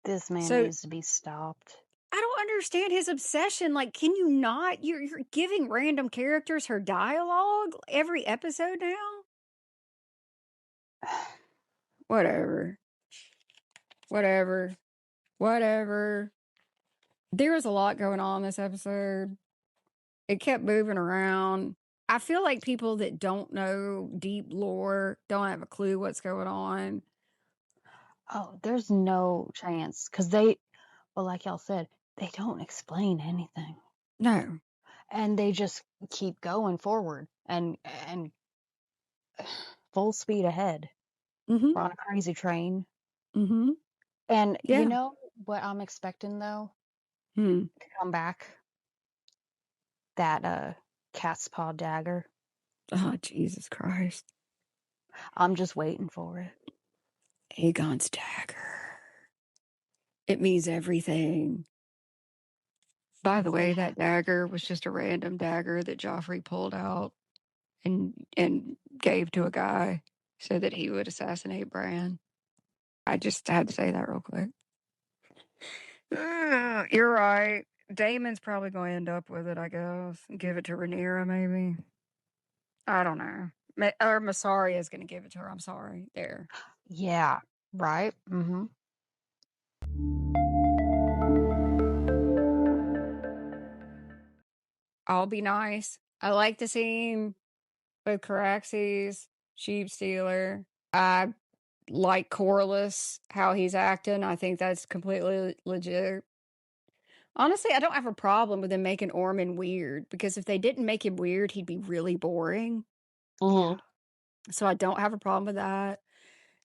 This man So needs to be stopped. I don't understand his obsession. Like, can you not? You're giving random characters her dialogue every episode now? Whatever. Whatever. Whatever. There was a lot going on this episode. It kept moving around. I feel like people that don't know deep lore don't have a clue what's going on. Oh, there's no chance because they, well, like y'all said, they don't explain anything, No. and they just keep going forward and full speed ahead. Mm-hmm. We're on a crazy train, Mm-hmm. and Yeah. you know what I'm expecting though Hmm. to come back? That cat's paw dagger. Oh, Jesus Christ. I'm just waiting for it. Aegon's dagger. It means everything. By the way, that dagger was just a random dagger that Joffrey pulled out and gave to a guy so that he would assassinate Bran. I just had to say that real quick. You're right. Daemon's probably going to end up with it, I guess. Give it to Rhaenyra, maybe. I don't know. Or Masari is going to give it to her. I'm sorry. There. Yeah, right. Mm-hmm. I'll be nice. I like the scene with Caraxes, Sheep Stealer. I like Corlys, how he's acting. I think that's completely legit. Honestly, I don't have a problem with them making Ormond weird because if they didn't make him weird, he'd be really boring. Mm-hmm. So I don't have a problem with that.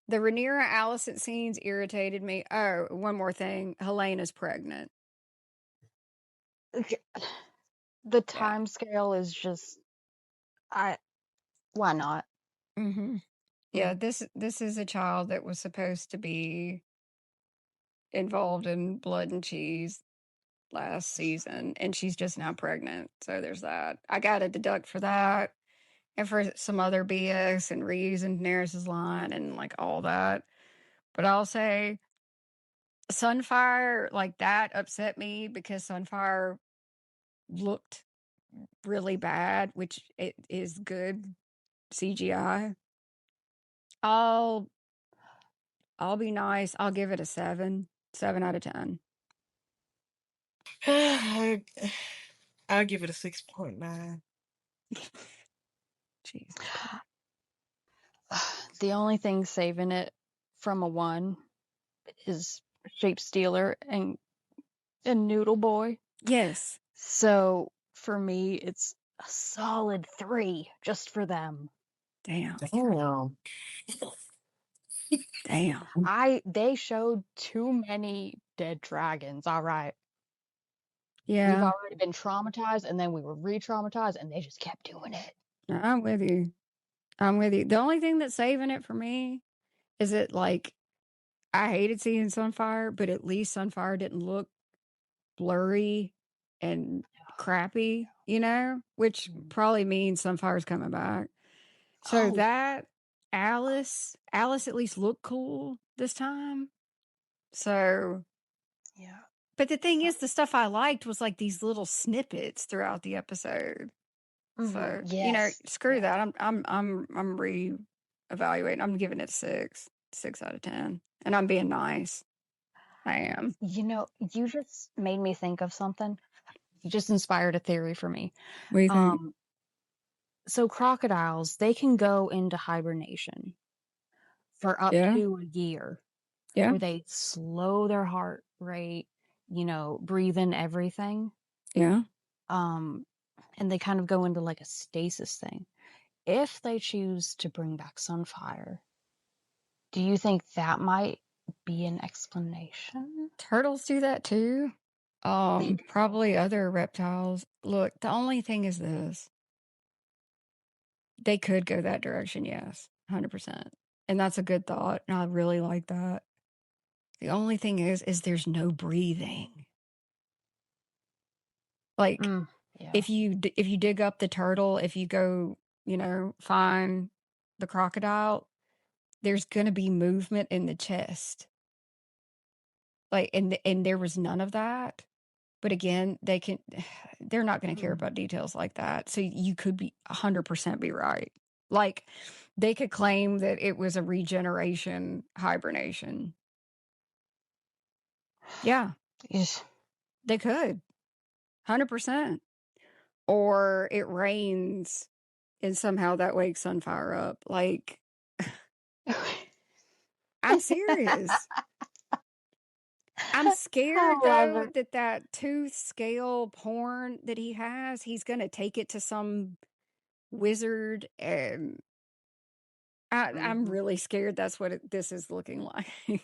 The Rhaenyra Alicent scenes irritated me. Oh, one more thing. Helena's pregnant. The Yeah. time scale is just, why not? Mm-hmm. Yeah, this is a child that was supposed to be involved in Blood and Cheese last season, and she's just now pregnant. So there's that. I got to deduct for that, and for some other BS and reusing Daenerys' line and like all that. But I'll say Sunfire, like that upset me because Sunfire looked really bad, which it is good CGI. I'll be nice. I'll give it a 7 out of 10. I'll give it a 6.9. Jesus Christ. The only thing saving it from a 1 is Shape Stealer and Noodle Boy. Yes. So for me, it's a solid 3 just for them. Damn. Damn. Damn. They showed too many dead dragons. All right. We've Yeah. already been traumatized, and then we were re-traumatized, and they just kept doing it. I'm with you. The only thing that's saving it for me is that, like, I hated seeing Sunfire, but at least Sunfire didn't look blurry and crappy, which probably means Sunfire's coming back. So that Alice at least looked cool this time. So, yeah. But the thing is, the stuff I liked was like these little snippets throughout the episode. So, Yes. screw Yeah. that. I'm re-evaluating. I'm giving it a 6 out of 10. And I'm being nice. I am. You just made me think of something. You just inspired a theory for me. What do you think? So crocodiles, they can go into hibernation for up Yeah. to a year, Yeah. where they slow their heart rate, breathe in everything. Yeah. And they kind of go into like a stasis thing. If they choose to bring back Sunfire, do you think that might be an explanation? Turtles do that too. Probably other reptiles. Look, the only thing is this. They could go that direction, yes. 100%. And that's a good thought. And I really like that. The only thing is there's no breathing. Like, Yeah. if you dig up the turtle, if you go, find the crocodile, there's going to be movement in the chest. Like, and there was none of that. But again, they're not going to care about details like that. So you could be 100% be right. Like, they could claim that it was a regeneration hibernation. Yeah, Yes. they could. 100%. Or it rains and somehow that wakes Sunfire up. Like, I'm serious. I'm I scared love though it. that tooth scale porn that he has, he's gonna take it to some wizard, and I'm really scared that's what this is looking like.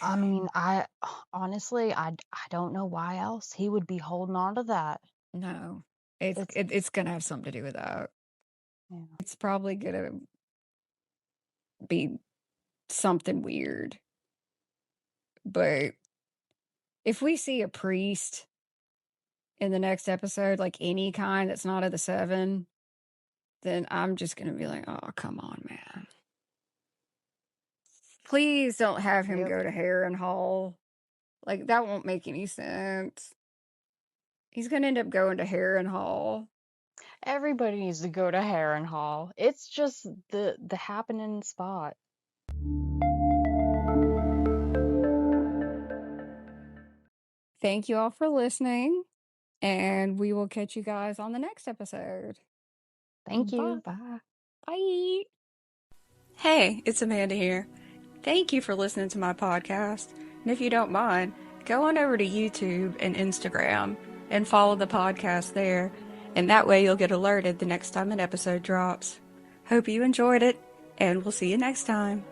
I mean, honestly, I don't know why else he would be holding on to that. No, It's it's gonna have something to do with that. yeah. It's probably gonna be something weird. But if we see a priest in the next episode, like any kind that's not of the seven, then I'm just gonna be like, oh, come on, man. Please don't have him Yep. go to Harrenhal. Like, that won't make any sense. He's gonna end up going to Harrenhal. Everybody needs to go to Harrenhal. It's just the happening spot. Thank you all for listening, and we will catch you guys on the next episode. Thank Bye. you. Bye. Bye. Hey, it's Amanda here. Thank you for listening to my podcast. And if you don't mind, go on over to YouTube and Instagram and follow the podcast there. And that way you'll get alerted the next time an episode drops. Hope you enjoyed it, and we'll see you next time.